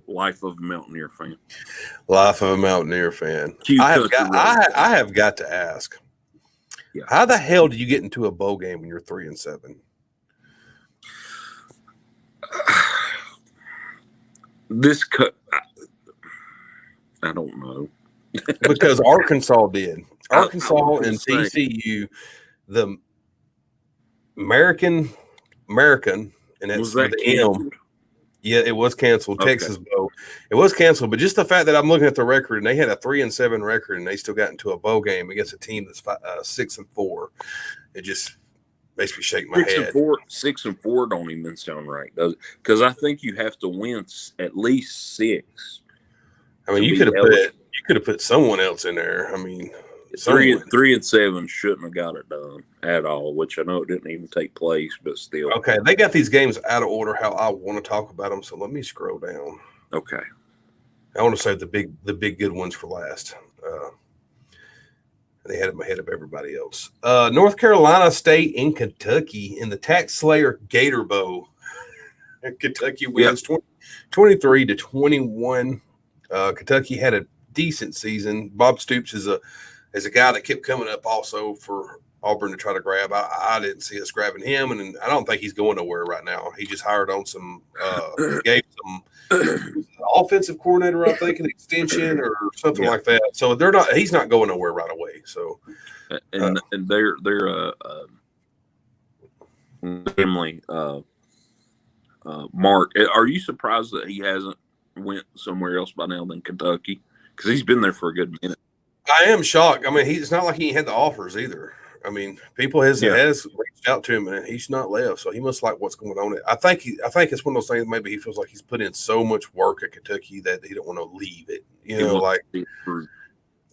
S2: life of a Mountaineer fan.
S1: Life of a Mountaineer fan. I have got to ask, how the hell do you get into a bowl game when you're 3-7?
S2: I don't know.
S1: Because Arkansas did. Arkansas and TCU, the American, and that's the M. Yeah, it was canceled. Okay. Texas Bowl. It was canceled, but just the fact that I'm looking at the record and they had a 3-7 record and they still got into a bowl game against a team that's 6-4, it just makes me shake my head.
S2: 6-4 don't even sound right, does it? Because I think you have to win at least 6.
S1: I mean, you could have put someone else in there. I mean,
S2: 3-7 shouldn't have got it done at all, which I know it didn't even take place, but still.
S1: Okay, they got these games out of order how I want to talk about them, so let me scroll down.
S2: Okay.
S1: I want to save the big good ones for last. They had them ahead of everybody else. North Carolina State and Kentucky in the Tax Slayer Gator Bowl. Kentucky wins 23-21. Kentucky had a decent season. Bob Stoops is a guy that kept coming up also for Auburn to try to grab. I didn't see us grabbing him, and I don't think he's going nowhere right now. He just hired on gave some offensive coordinator, I think, an extension or something like that. So he's not going nowhere right away. So
S2: and they're family Mark. Are you surprised that he hasn't went somewhere else by now than Kentucky? Because he's been there for a good minute.
S1: I am shocked. I mean, it's not like he had the offers either. I mean, people has reached out to him and he's not left, so he must like what's going on. I think it's one of those things. Maybe he feels like he's put in so much work at Kentucky that he don't want to leave it.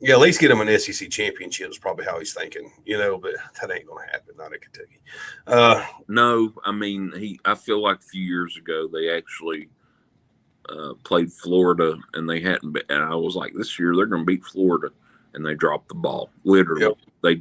S1: At least get him an SEC championship is probably how he's thinking. But that ain't going to happen. Not at Kentucky.
S2: No, I mean I feel like a few years ago they actually played Florida and they hadn't been, and I was like, this year they're going to beat Florida, and they dropped the ball. Literally, I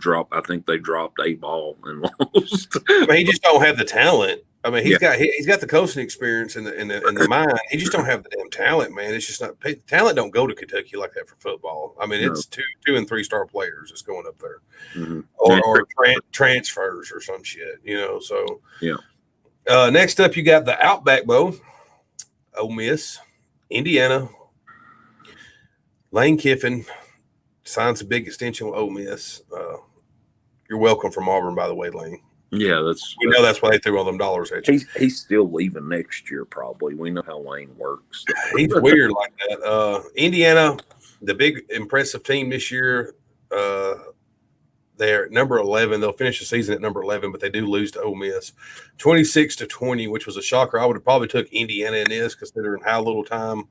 S2: think they dropped a ball and lost.
S1: I mean, he just don't have the talent. I mean, he's got the coaching experience and the mind. He just don't have the damn talent, man. It's just not talent. Don't go to Kentucky like that for football. I mean, it's 2 and 3 star players that's going up there, or transfers or some shit. So next up, you got the Outback Bowl. Ole Miss, Indiana, Lane Kiffin signs a big extension with Ole Miss. You're welcome from Auburn, by the way, Lane.
S2: Yeah,
S1: we know that's why they threw all them dollars at you.
S2: He's still leaving next year, probably. We know how Lane works.
S1: He's weird like that. Indiana, the big impressive team this year. They're number 11. They'll finish the season at number 11, but they do lose to Ole Miss, 26-20, which was a shocker. I would have probably took Indiana in this, considering how little time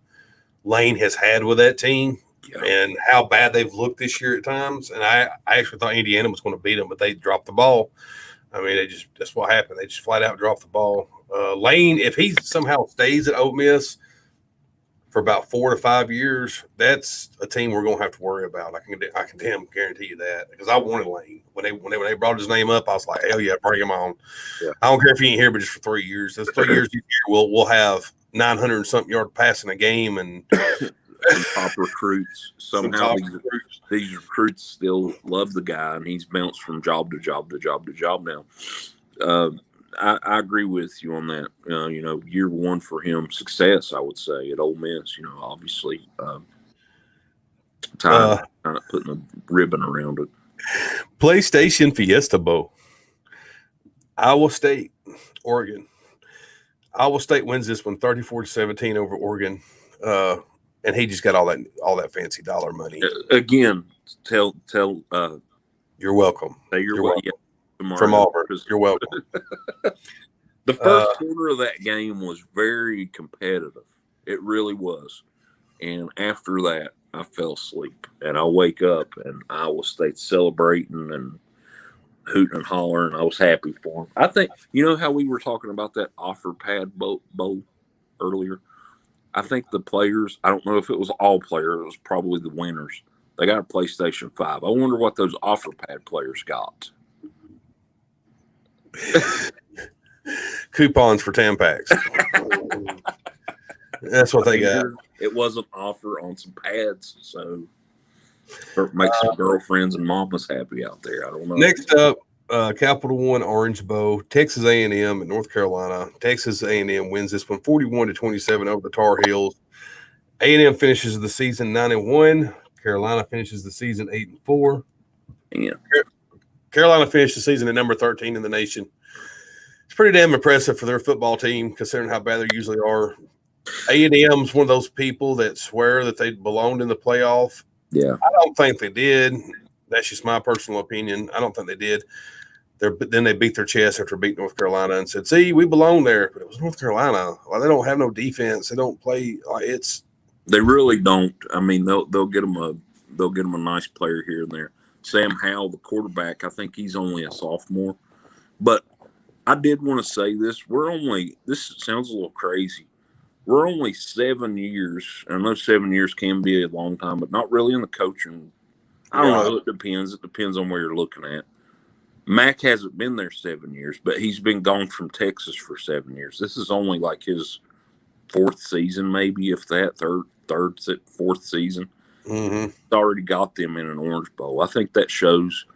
S1: Lane has had with that team and how bad they've looked this year at times. And I actually thought Indiana was going to beat them, but they dropped the ball. I mean, that's what happened. They just flat out dropped the ball. Lane, if he somehow stays at Ole Miss for about 4 to 5 years, that's a team we're going to have to worry about. I can damn guarantee you that, because I wanted Lane when they brought his name up. I was like, hell yeah, bring him on. Yeah. I don't care if he ain't here, but just for 3 years. Those 3 years he's here, we'll have 900 and something yard passing a game and
S2: top recruits. Somehow these recruits still love the guy, and he's bounced from job to job to job to job now. I agree with you on that. Year one for him, success, I would say, at Ole Miss. Obviously, putting a ribbon around it.
S1: PlayStation Fiesta Bowl. Iowa State, Oregon. Iowa State wins this one 34-17 over Oregon. And he just got all that fancy dollar money.
S2: Again, tell
S1: you're welcome.
S2: Say you're welcome. Yeah,
S1: from Auburn. You're welcome.
S2: The first quarter of that game was very competitive. It really was. And after that, I fell asleep. And I wake up and Iowa State's celebrating and hooting and hollering. I was happy for them. I think, you know how we were talking about that offer pad bowl earlier? I think the players, I don't know if it was all players, it was probably the winners. They got a PlayStation 5. I wonder what those offer pad players got.
S1: Coupons for Tampax. That's what they got.
S2: It was an offer on some pads, so make some girlfriends and mamas happy out there. I don't know.
S1: Next up, Capital One Orange Bowl, Texas A&M and North Carolina. Texas A&M wins this one 41-27 over the Tar Heels. A&M finishes the season 9-1. Carolina finishes the season 8-4.
S2: Yeah.
S1: Carolina finished the season at number 13 in the nation. It's pretty damn impressive for their football team, considering how bad they usually are. A&M's one of those people that swear that they belonged in the playoff.
S2: Yeah.
S1: I don't think they did. That's just my personal opinion. I don't think they did. Then they beat their chest after beating North Carolina and said, see, we belong there. But it was North Carolina. Well, they don't have no defense. They don't play.
S2: They really don't. I mean, they'll get them a nice player here and there. Sam Howell, the quarterback, I think he's only a sophomore. But I did want to say this. This sounds a little crazy. We're only 7 years. I know 7 years can be a long time, but not really in the coaching. I don't know. It depends. It depends on where you're looking at. Mac hasn't been there 7 years, but he's been gone from Texas for 7 years. This is only like his fourth season, maybe, if that, fourth season.
S1: Mm-hmm.
S2: He's already got them in an Orange Bowl. I think that shows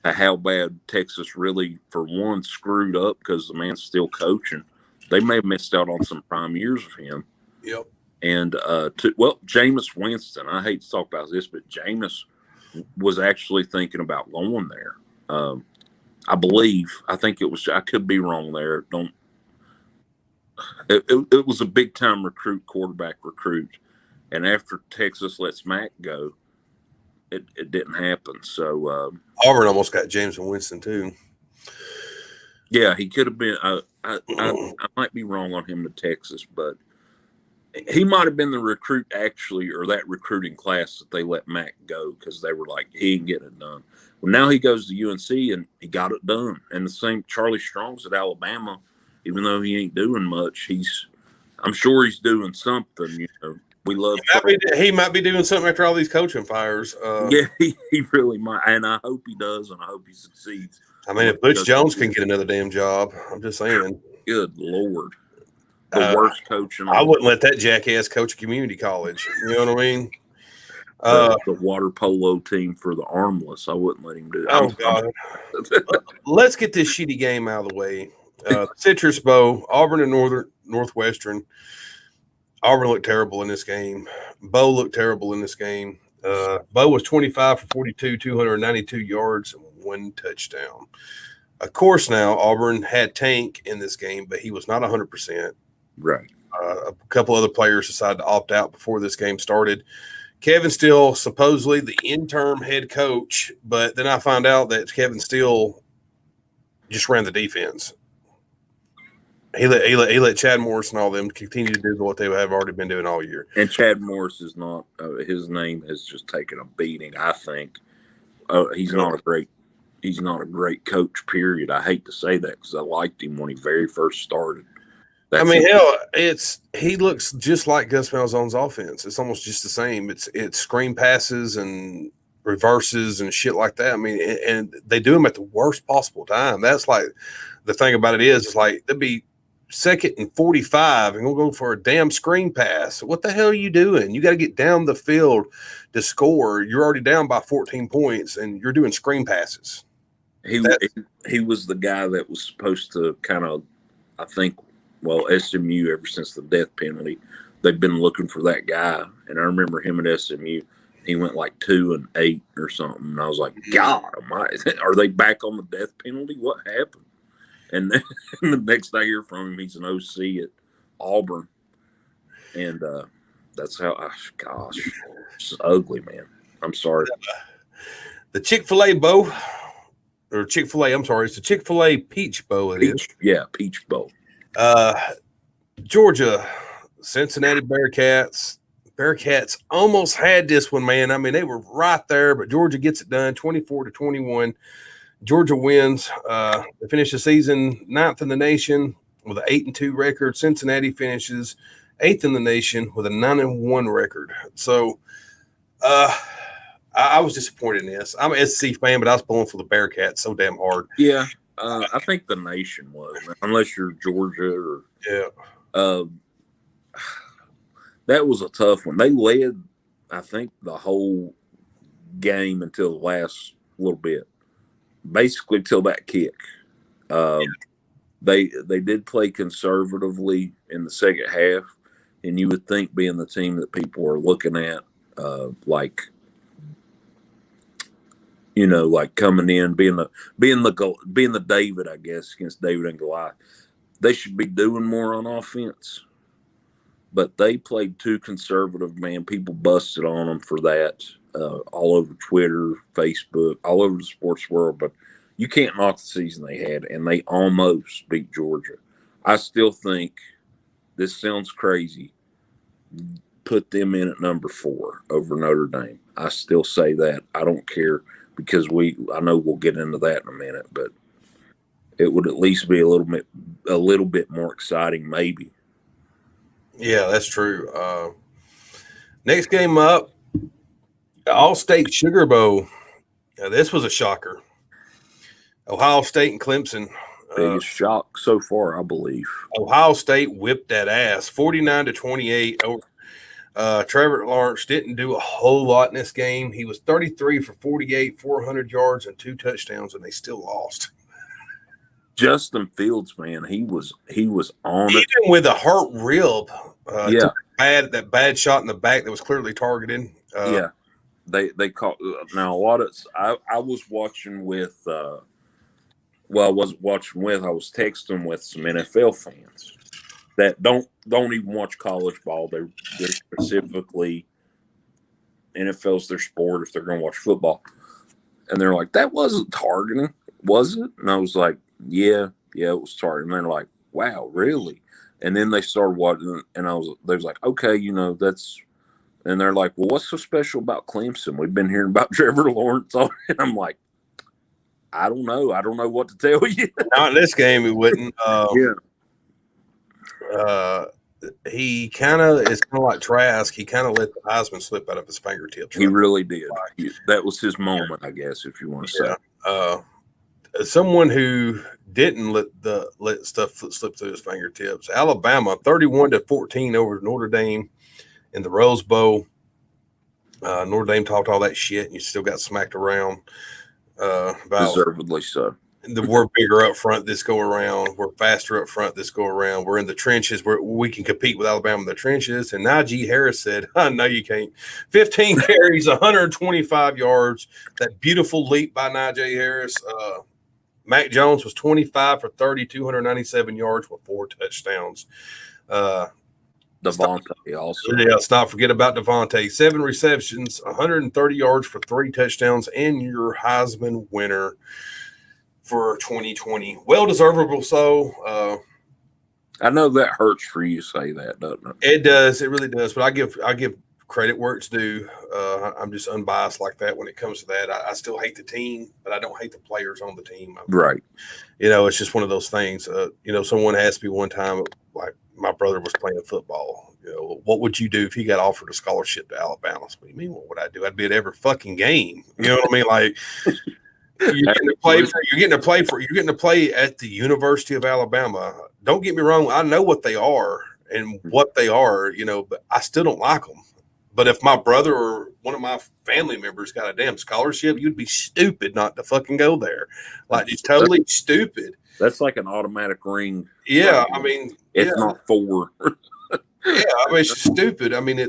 S2: how bad Texas really, for one, screwed up because the man's still coaching. They may have missed out on some prime years of him.
S1: Yep.
S2: And, Jameis Winston, I hate to talk about this, but Jameis was actually thinking about going there. I think it was, I could be wrong there. It was a big time quarterback recruit. And after Texas lets Mac go, it didn't happen. So,
S1: Auburn almost got James Winston too.
S2: Yeah, he could have been. I might be wrong on him to Texas, but he might have been the recruit actually, or that recruiting class that they let Mac go because they were like, he ain't getting it done. Well, now he goes to UNC and he got it done. And the same Charlie Strong's at Alabama, even though he ain't doing much, I'm sure he's doing something. You know, we love.
S1: He might be doing something after all these coaching fires.
S2: Yeah, he really might, and I hope he does, and I hope he succeeds.
S1: I mean, if Butch Jones can get another damn job, I'm just saying.
S2: Good Lord. The worst coach in
S1: I wouldn't let that jackass coach a community college. You know what I mean?
S2: The water polo team for the armless. I wouldn't let him do that.
S1: Oh, God. Let's get this shitty game out of the way. Citrus Bowl, Auburn and Northwestern. Auburn looked terrible in this game. Bo looked terrible in this game. Bo was 25 for 42, 292 yards, and 1 touchdown. Of course, now Auburn had Tank in this game, but he was not 100%.
S2: Right.
S1: A couple other players decided to opt out before this game started. Kevin Steele, supposedly the interim head coach, but then I found out that Kevin Steele just ran the defense. He let Chad Morris and all them continue to do what they have already been doing all year.
S2: And Chad Morris is not his name has just taken a beating, I think. He's not a great coach, period. I hate to say that because I liked him when he very first started. He looks just like Gus Malzahn's offense. It's almost just the same. It's screen passes and reverses and shit like that. I mean, and they do them at the worst possible time. That's like the thing about it is like they'll be 2nd and 45 and we'll go for a damn screen pass. What the hell are you doing? You got to get down the field to score. You're already down by 14 points and you're doing screen passes. He was the guy that was supposed to kind of, I think, SMU ever since the death penalty, they've been looking for that guy. And I remember him at SMU. He went like 2-8 or something. And I was like, God almighty, are they back on the death penalty? What happened? And then the next I hear from him, he's an OC at Auburn. And that's how, gosh, it's ugly, man. I'm sorry.
S1: The Chick-fil-A bowl, or Chick-fil-A, I'm sorry, it's the Chick-fil-A Peach Bowl.
S2: Yeah, Peach Bowl.
S1: Georgia, Cincinnati Bearcats. Bearcats almost had this one, man. I mean, they were right there, but Georgia gets it done, 24-21. Georgia wins. They finish the season 9th in the nation with an 8-2 record. Cincinnati finishes 8th in the nation with a 9-1 record. So, I was disappointed in this. I'm an SC fan, but I was pulling for the Bearcats so damn hard.
S2: Yeah, I think the nation was, unless you're Georgia or that was a tough one. They led, I think, the whole game until the last little bit, basically till that kick. They did play conservatively in the second half, and you would think, being the team that people are looking at, like coming in, being the David, I guess, against David and Goliath, they should be doing more on offense. But they played too conservative, man. People busted on them for that, all over Twitter, Facebook, all over the sports world. But you can't knock the season they had, and they almost beat Georgia. I still think, this sounds crazy, put them in at number 4 over Notre Dame. I still say that. I don't care, because I know we'll get into that in a minute, but it would at least be a little bit more exciting, maybe.
S1: Yeah, that's true. Next game up, All-State Sugar Bowl. Now, this was a shocker. Ohio State and Clemson.
S2: Biggest shock so far, I believe.
S1: Ohio State whipped that ass, 49-28. Trevor Lawrence didn't do a whole lot in this game. He was 33 for 48, 400 yards, and 2 touchdowns, and they still lost.
S2: Justin Fields, man, he was on it.
S1: Even with a hurt rib. That bad shot in the back that was clearly targeted.
S2: They caught. Now, a lot of I was watching with. I wasn't watching with. I was texting with some NFL fans that don't even watch college ball. They're specifically, NFL's their sport if they're going to watch football, and they're like, "That wasn't targeting, was it?" And I was like, Yeah, it was targeting. And they're like, "Wow, really?" And then they started watching, and they was like, "Okay, that's." And they're like, "Well, what's so special about Clemson? We've been hearing about Trevor Lawrence." And I'm like, I don't know. I don't know what to tell you.
S1: Not in this game, he wouldn't. He kind of is kind of like Trask. He kind of let the Heisman slip out of his fingertips.
S2: He really did. That was his moment, I guess, if you want to say.
S1: Someone who didn't let stuff slip through his fingertips. Alabama, 31-14 over Notre Dame in the Rose Bowl. Notre Dame talked all that shit, and you still got smacked around.
S2: Deservedly so.
S1: We're bigger up front this go around. We're faster up front this go around. We're in the trenches. We can compete with Alabama in the trenches. And Najee Harris said, "No, you can't." 15 carries, 125 yards. That beautiful leap by Najee Harris. Mac Jones was 25 for 30, 297 yards with 4 touchdowns.
S2: Devontae also.
S1: Yeah, let's not forget about Devontae. 7 receptions, 130 yards for 3 touchdowns, and your Heisman winner for 2020. Well-deservable so.
S2: I know that hurts for you to say that, doesn't it?
S1: It does. It really does. But I give credit where it's due. I'm just unbiased like that when it comes to that. I still hate the team, but I don't hate the players on the team.
S2: Right.
S1: It's just one of those things. Someone asked me one time, like, my brother was playing football. What would you do if he got offered a scholarship to Alabama? What do you mean, what would I do? I'd be at every fucking game. You know what I mean? Like, you're getting to play at the University of Alabama. Don't get me wrong. I know what they are and what they are, but I still don't like them. But if my brother or one of my family members got a damn scholarship, you'd be stupid not to fucking go there. Like, it's totally stupid.
S2: That's like an automatic ring.
S1: Yeah, I mean,
S2: it's not 4.
S1: Yeah, I mean, it's stupid. I mean,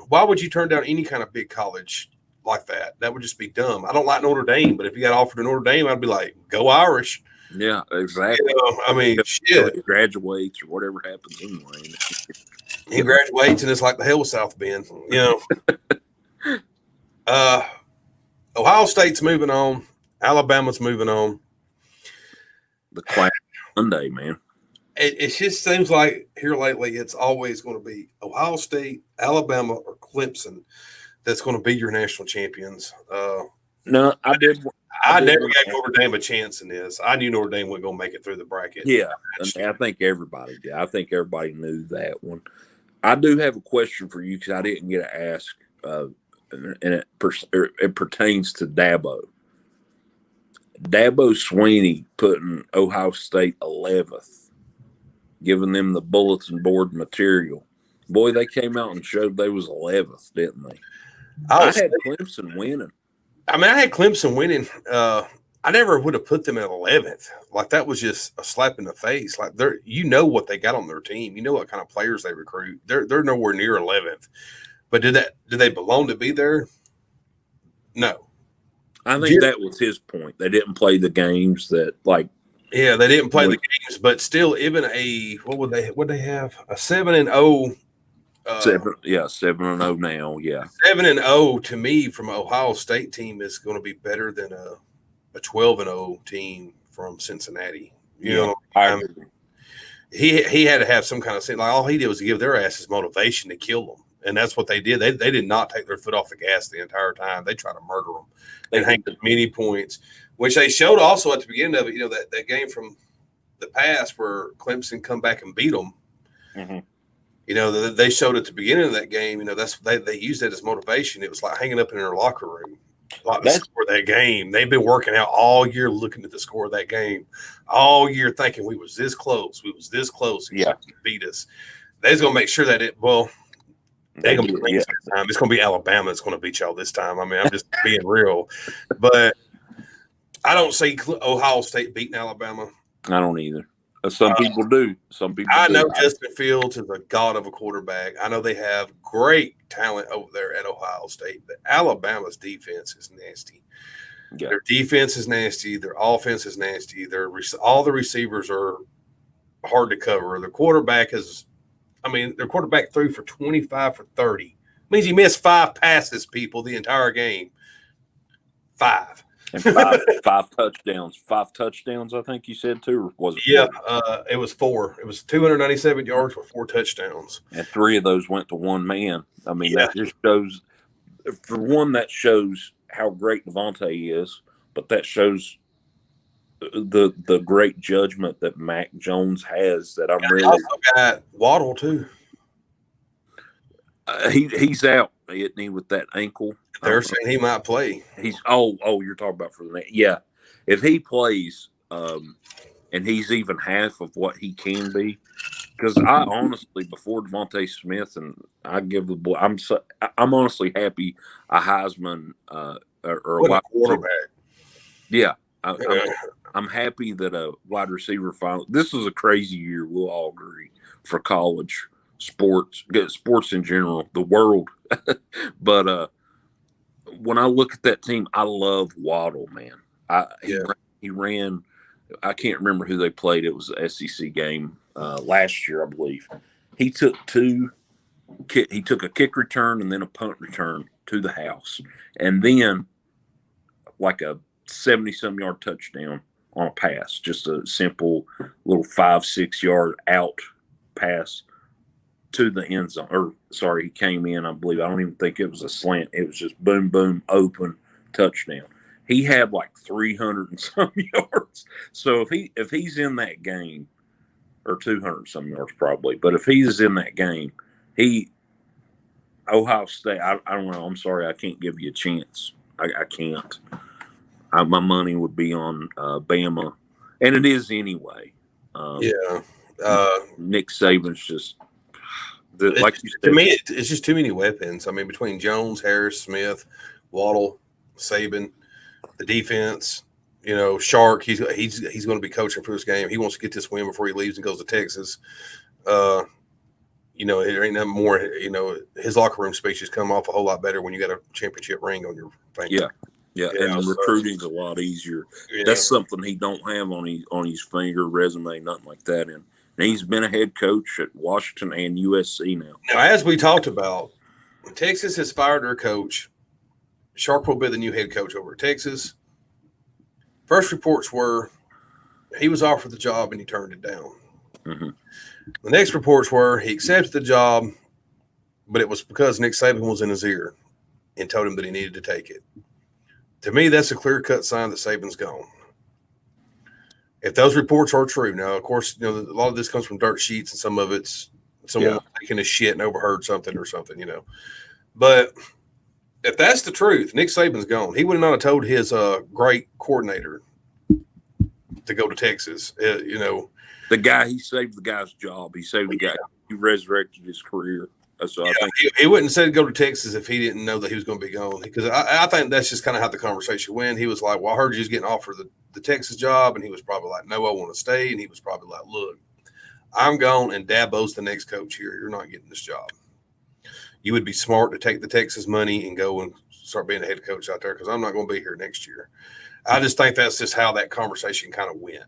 S1: why would you turn down any kind of big college like that? That would just be dumb. I don't like Notre Dame, but if you got offered to Notre Dame, I'd be like, go Irish.
S2: Yeah, exactly.
S1: I mean, shit.
S2: He graduates or whatever happens anyway.
S1: He graduates and it's like the hell with South Bend. Ohio State's moving on. Alabama's moving on.
S2: The class Monday, man.
S1: It just seems like here lately it's always going to be Ohio State, Alabama, or Clemson that's going to be your national champions.
S2: No, I
S1: never gave Notre Dame a chance in this. I knew Notre Dame wasn't going to make it through the bracket.
S2: Yeah, I think everybody did. I think everybody knew that one. I do have a question for you because I didn't get to ask, and it pertains to Dabo. Dabo Sweeney putting Ohio State 11th, giving them the bulletin board material. Boy, they came out and showed they was 11th, didn't they? I had Clemson winning.
S1: I mean, I had Clemson winning. I never would have put them at 11th. Like, that was just a slap in the face. Like, what they got on their team. You know what kind of players they recruit. They're nowhere near 11th. But did they belong to be there? No.
S2: I think that was his point. They didn't play the games that, like.
S1: Yeah, they didn't play the games, but still, even what they have? A 7-0.
S2: 7-0 now. Yeah,
S1: 7-0 to me from an Ohio State team is going to be better than a 12-0 team from Cincinnati. I mean, he had to have some kind of like all he did was give their asses motivation to kill them, and that's what they did. They did not take their foot off the gas the entire time. They tried to murder them and hang as many points, which they showed also at the beginning of it. That game from the past where Clemson come back and beat them.
S2: Mm-hmm.
S1: They showed at the beginning of that game. They used that as motivation. It was like hanging up in their locker room. Like the score of that game. They've been working out all year looking at the score of that game, all year thinking we was this close.
S2: Yeah,
S1: beat us. They're gonna make sure that they ain't gonna be this time. It's gonna be Alabama that's gonna beat y'all this time. I mean, I'm just being real, but I don't see Ohio State beating Alabama.
S2: I don't either. Some people do.
S1: I know Justin Fields is a god of a quarterback. I know they have great talent over there at Ohio State, but Alabama's defense is nasty. Yeah. Their defense is nasty. Their offense is nasty. All the receivers are hard to cover. Their quarterback threw for 25 for 30. Means he missed 5 passes, people, the entire game. 5.
S2: And five touchdowns. 5 touchdowns, I think you said, too, or was it?
S1: Yeah, it was 4. It was 297 yards with 4 touchdowns.
S2: And 3 of those went to one man. I mean, that just shows, for one, that shows how great Devontae is, but that shows the great judgment that Mac Jones has that I'm really.
S1: Also got Waddle, too.
S2: He's out, isn't he, with that ankle?
S1: They're saying he might play.
S2: You're talking about for the next. Yeah, if he plays, and he's even half of what he can be, because I honestly, before Devontae Smith, and I give the boy, I'm honestly happy a Heisman or a
S1: quarterback.
S2: Yeah, I'm happy that a wide receiver finally. This is a crazy year. We'll all agree for college sports in general, the world, but. When I look at that team, I love Waddle, man. He ran. I can't remember who they played. It was an SEC game last year, I believe. He took a kick return and then a punt return to the house, and then like a 70-some yard touchdown on a pass, just a simple little 5-6 yard out pass to the end zone. Or sorry, he came in, I believe. I don't even think it was a slant. It was just boom, boom, open touchdown. He had like 300 and some yards. So if he's in that game, or 200 some yards probably, but if he's in that game, Ohio State, I don't know. I'm sorry, I can't give you a chance. I can't. My money would be on Bama, and it is anyway. Nick Saban's just. Like you said,
S1: to me, it's just too many weapons. I mean, between Jones, Harris, Smith, Waddle, Saban, the defense, Shark, he's going to be coaching for this game. He wants to get this win before he leaves and goes to Texas. there ain't nothing more. His locker room speeches come off a whole lot better when you got a championship ring on your finger.
S2: Yeah, and recruiting's a lot easier. Yeah. That's something he don't have on his finger, resume, nothing like that. And he's been a head coach at Washington and USC now.
S1: Now, as we talked about, Texas has fired their coach. Sharp will be the new head coach over at Texas. First reports were he was offered the job and he turned it down.
S2: Mm-hmm.
S1: The next reports were he accepted the job, but it was because Nick Saban was in his ear and told him that he needed to take it. To me, that's a clear-cut sign that Saban's gone. If those reports are true, now, of course, a lot of this comes from dirt sheets and some of it's someone taking a shit and overheard something or something, But if that's the truth, Nick Saban's gone. He would not have told his great coordinator to go to Texas,
S2: The guy, he saved the guy's job. He saved the guy. He resurrected his career. So I think
S1: he wouldn't say to go to Texas if he didn't know that he was going to be gone. Because I think that's just kind of how the conversation went. He was like, well, I heard you was getting offered the Texas job. And he was probably like, no, I want to stay. And he was probably like, look, I'm gone and Dabo's the next coach here. You're not getting this job. You would be smart to take the Texas money and go and start being a head coach out there because I'm not going to be here next year. I just think that's just how that conversation kind of went,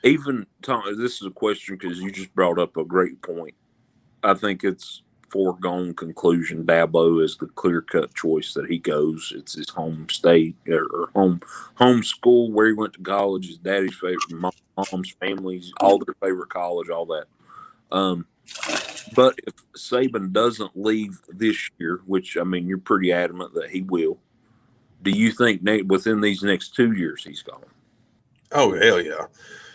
S2: Even, Tom, this is a question because you just brought up a great point. I think it's foregone conclusion. Dabo is the clear-cut choice that he goes. It's his home state or home school where he went to college. His daddy's favorite, mom's family's, all their favorite college, all that. But if Saban doesn't leave this year, which, I mean, you're pretty adamant that he will, do you think within these next 2 years he's gone?
S1: Oh, hell yeah.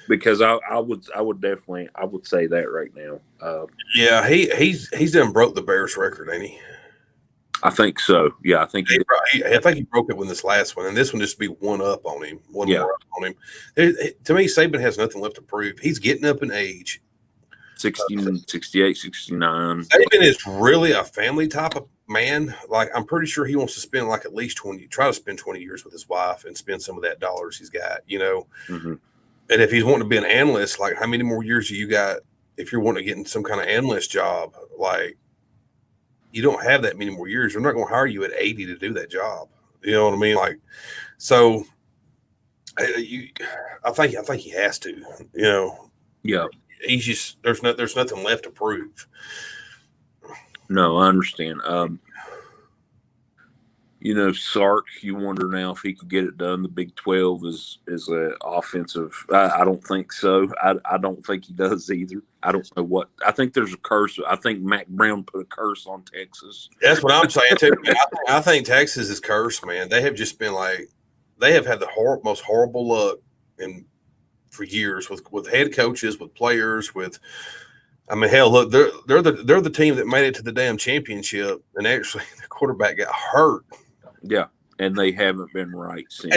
S2: Because I would say that right now.
S1: Yeah, he's done broke the Bears record, ain't he?
S2: I think so. Yeah, I think
S1: I think he broke it with this last one, and this one just be one up on him, more up on him. To me, Saban has nothing left to prove. He's getting up in age.
S2: 68, 69.
S1: Saban is really a family type of man. Like, I'm pretty sure he wants to spend like at least 20 years with his wife and spend some of that dollars he's got,
S2: Mm-hmm.
S1: And if he's wanting to be an analyst, like how many more years do you got if you're wanting to get in some kind of analyst job? Like, you don't have that many more years. They're not going to hire you at 80 to do that job. You know what I mean? Like, so I think he has to,
S2: Yeah.
S1: He's just there's nothing left to prove.
S2: No, I understand. Sark, you wonder now if he could get it done. The Big 12 is an offensive. I don't think so. I don't think he does either. I don't know what. I think there's a curse. I think Mac Brown put a curse on Texas.
S1: That's what I'm saying too. I think Texas is cursed, man. They have just been like, they have had the most horrible luck for years with head coaches, with players, with. I mean, hell, look, they're the team that made it to the damn championship, and actually the quarterback got hurt.
S2: Yeah, and they haven't been right since.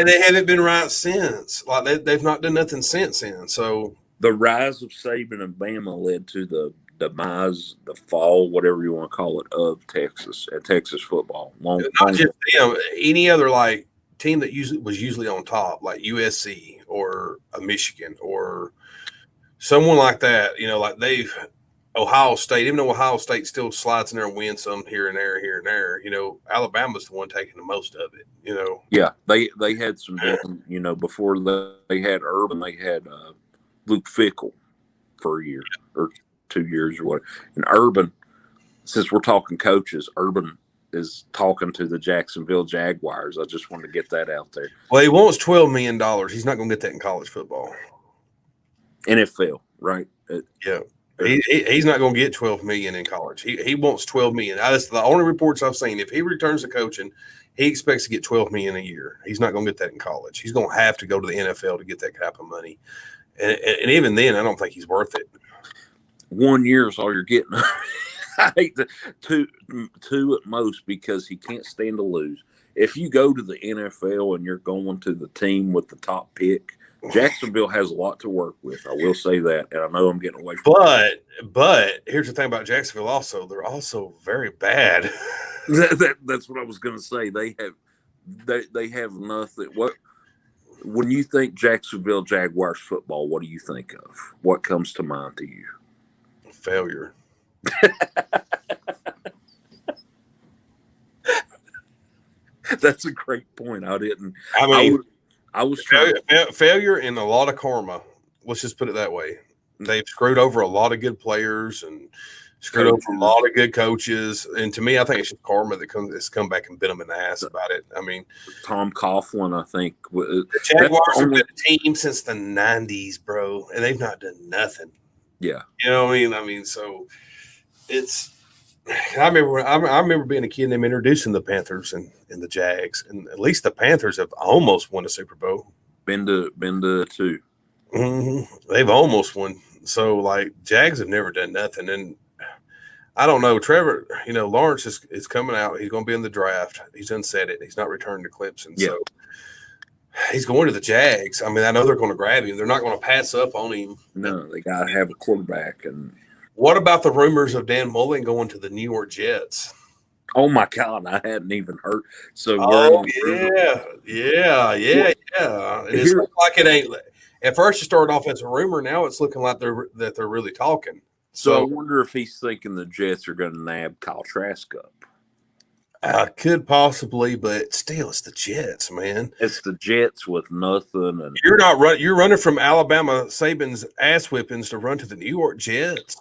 S1: Like they've not done nothing since then. So
S2: the rise of Saban and Bama led to the demise, the fall, whatever you want to call it, of Texas and Texas football.
S1: Not just them, any other like team that was usually on top, like USC or a Michigan or someone like that. Like Ohio State, even though Ohio State still slides in there and wins some here and there, Alabama's the one taking the most of it,
S2: Yeah, they had some, before they had Urban, they had Luke Fickell for a year or 2 years or what. And Urban, since we're talking coaches, Urban is talking to the Jacksonville Jaguars. I just wanted to get that out there.
S1: Well, he wants $12 million. He's not going to get that in college football.
S2: NFL, right?
S1: Yeah. He's not going to get $12 million in college. He wants $12 million. That's the only reports I've seen. If he returns to coaching, he expects to get $12 million a year. He's not going to get that in college. He's going to have to go to the NFL to get that type of money. And even then, I don't think he's worth it.
S2: 1 year is all you're getting. I hate two at most because he can't stand to lose. If you go to the NFL and you're going to the team with the top pick, Jacksonville has a lot to work with. I will say that, and I know I'm getting away from
S1: But here's the thing about Jacksonville also. They're also very bad.
S2: That's what I was going to say. They have nothing. When you think Jacksonville Jaguars football, what do you think of? What comes to mind to you?
S1: Failure.
S2: That's a great point. I didn't.
S1: I mean,
S2: I was trying.
S1: Failure and a lot of karma. Let's just put it that way. They've screwed over a lot of good players and screwed over a lot of good coaches. And to me, I think it's just karma that's come back and bit them in the ass about it. I mean,
S2: Tom Coughlin, I think.
S1: The Jaguars have been a team since the 90s, bro, and they've not done nothing.
S2: Yeah.
S1: You know what I mean? So it's – I remember being a kid and them introducing the Panthers and the Jags, and at least the Panthers have almost won a Super Bowl.
S2: Been to two.
S1: Mm-hmm. They've almost won. So, like, Jags have never done nothing. And I don't know. Trevor, Lawrence is coming out. He's going to be in the draft. He's unsaid it. He's not returning to Clemson. Yeah. So he's going to the Jags. I mean, I know they're going to grab him. They're not going to pass up on him.
S2: No, they got to have a quarterback. And
S1: what about the rumors of Dan Mullen going to the New York Jets?
S2: Oh, my God. I hadn't even heard. So,
S1: yeah. And it's like it ain't. At first, it started off as a rumor. Now it's looking like they're really talking.
S2: So I wonder if he's thinking the Jets are going to nab Kyle Trask up.
S1: Could possibly, but still, it's the Jets, man.
S2: It's the Jets with nothing. And
S1: you're not running. You're running from Alabama Saban's ass whippings to run to the New York Jets,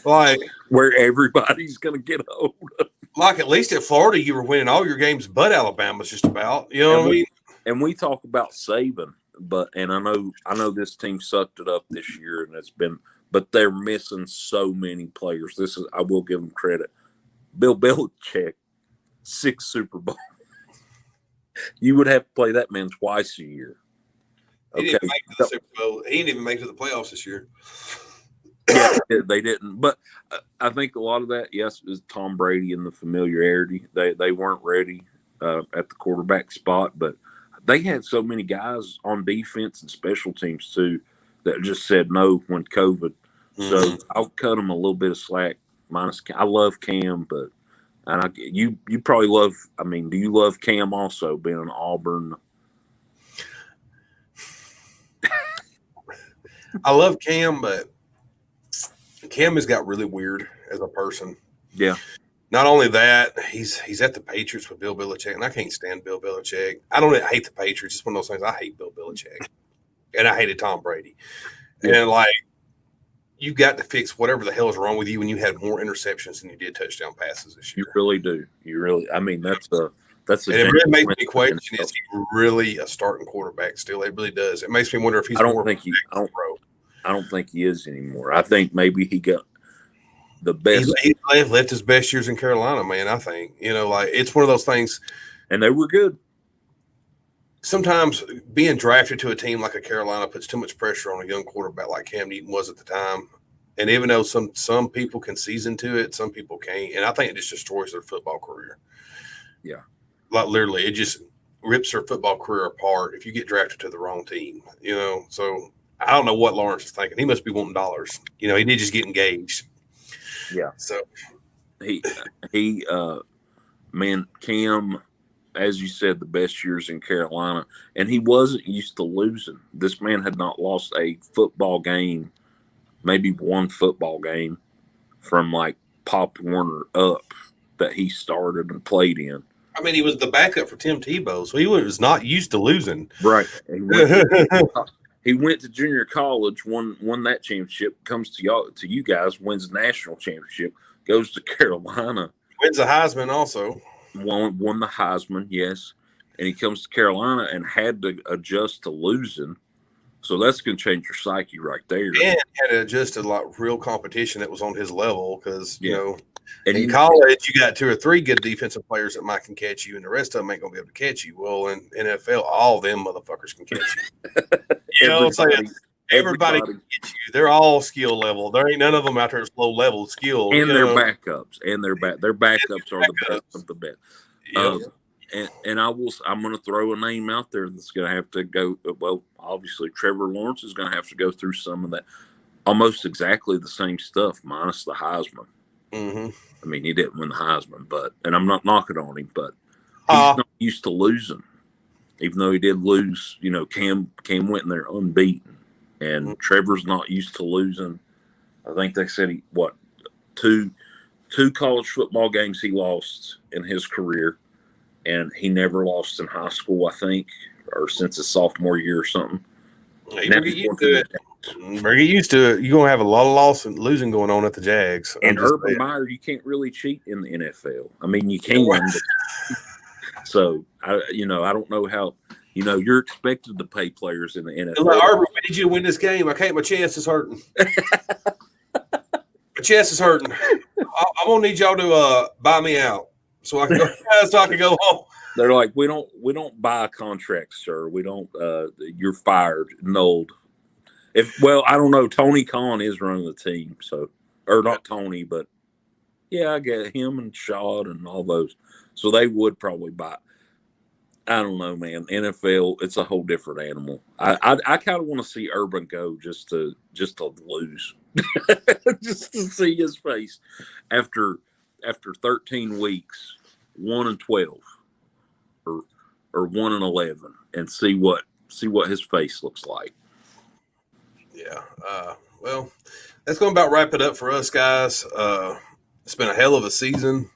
S1: like
S2: where everybody's going to get hold of.
S1: Like at least at Florida, you were winning all your games, but Alabama's just about. You know what I mean?
S2: And we talk about Saban. And I know this team sucked it up this year, and but they're missing so many players. I will give them credit. Bill Belichick, 6 Super Bowls. You would have to play that man twice a year.
S1: Okay. He didn't make it to the Super Bowl. He didn't even make it to the playoffs this year.
S2: Yeah, they didn't. But I think a lot of that, yes, is Tom Brady and the familiarity. They weren't ready at the quarterback spot, but they had so many guys on defense and special teams, too, that just said no when COVID. Mm-hmm. So I'll cut them a little bit of slack. I love Cam, but you probably love – I mean, do you love Cam also, being an Auburn?
S1: I love Cam, but Cam has got really weird as a person.
S2: Yeah.
S1: Not only that, he's at the Patriots with Bill Belichick, and I can't stand Bill Belichick. I hate the Patriots. It's one of those things. I hate Bill Belichick, and I hated Tom Brady. Yeah. And, like, you've got to fix whatever the hell is wrong with you when you had more interceptions than you did touchdown passes this year.
S2: You really do. I mean, that's a
S1: and it really makes me question, is he really a starting quarterback still? It really does. It makes me wonder if he's
S2: I don't think he is anymore. I think maybe he got the best.
S1: He left his best years in Carolina, man, I think. Like, it's one of those things.
S2: And they were good.
S1: Sometimes being drafted to a team like a Carolina puts too much pressure on a young quarterback like Cam Newton was at the time. And even though some people can season to it, some people can't. And I think it just destroys their football career.
S2: Yeah.
S1: Like, literally, it just rips their football career apart if you get drafted to the wrong team, So I don't know what Lawrence is thinking. He must be wanting dollars. He did just get engaged.
S2: Yeah.
S1: So
S2: man, Cam, as you said, the best years in Carolina, and he wasn't used to losing. This man had not lost a football game, maybe one football game from like Pop Warner up that he started and played in.
S1: I mean, he was the backup for Tim Tebow, so he was not used to losing.
S2: Right. He went to junior college, won that championship, comes to you guys, wins the national championship, goes to Carolina.
S1: Wins the Heisman also.
S2: Won the Heisman, yes. And he comes to Carolina and had to adjust to losing. So that's going to change your psyche right there.
S1: And had to adjust to like real competition that was on his level because, and in college, you got 2 or 3 good defensive players that can catch you, and the rest of them ain't going to be able to catch you. Well, in NFL, all them motherfuckers can catch you. Everybody can get you. They're all skill level. There ain't none of them out there that's low level skill.
S2: And their backups. And their backups are the best of the best.
S1: Yeah.
S2: I'm going to throw a name out there that's going to have to go. Well, obviously, Trevor Lawrence is going to have to go through some of that. Almost exactly the same stuff, minus the Heisman.
S1: Mm-hmm.
S2: I mean, he didn't win the Heisman, and I'm not knocking on him, but he's not used to losing. Even though he did lose, Cam went in there unbeaten, and Trevor's not used to losing. I think they said two college football games he lost in his career, and he never lost in high school, I think, or since his sophomore year or something.
S1: You better get used to it. Better get used to it. You're going to have a lot of loss and losing going on at the Jags.
S2: And Urban Meyer, you can't really cheat in the NFL. I mean, you can. So, I don't know how, you're expected to pay players in the NFL.
S1: Like, Urban, we need you to win this game. I can't. My chest is hurting. My chest is hurting. I'm going to need y'all to buy me out so I can go home.
S2: They're like, we don't buy contracts, sir. We don't. You're fired, nulled. I don't know. Tony Khan is running the team, or not Tony, but yeah, I get him and Shad and all those. So they would probably buy. I don't know, man. NFL, it's a whole different animal. I kind of want to see Urban go just to lose, just to see his face after 13 weeks, 1-12. Or 1-11, and see what his face looks like.
S1: Yeah. Well, that's going to about wrap it up for us, guys. It's been a hell of a season.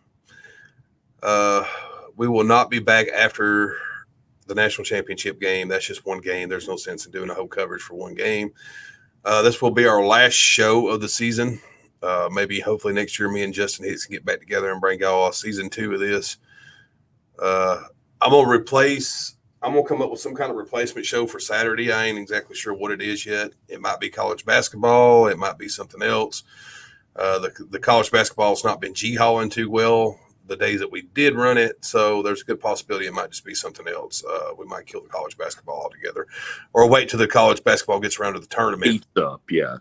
S1: We will not be back after the national championship game. That's just one game. There's no sense in doing a whole coverage for one game. This will be our last show of the season. Maybe hopefully next year me and Justin Hicks can get back together and bring y'all season 2 of this. I'm going to come up with some kind of replacement show for Saturday. I ain't exactly sure what it is yet. It might be college basketball. It might be something else. The college basketball has not been G-hauling too well the days that we did run it. So there's a good possibility it might just be something else. We might kill the college basketball altogether or wait till the college basketball gets around to the tournament.
S2: Eats up, yeah.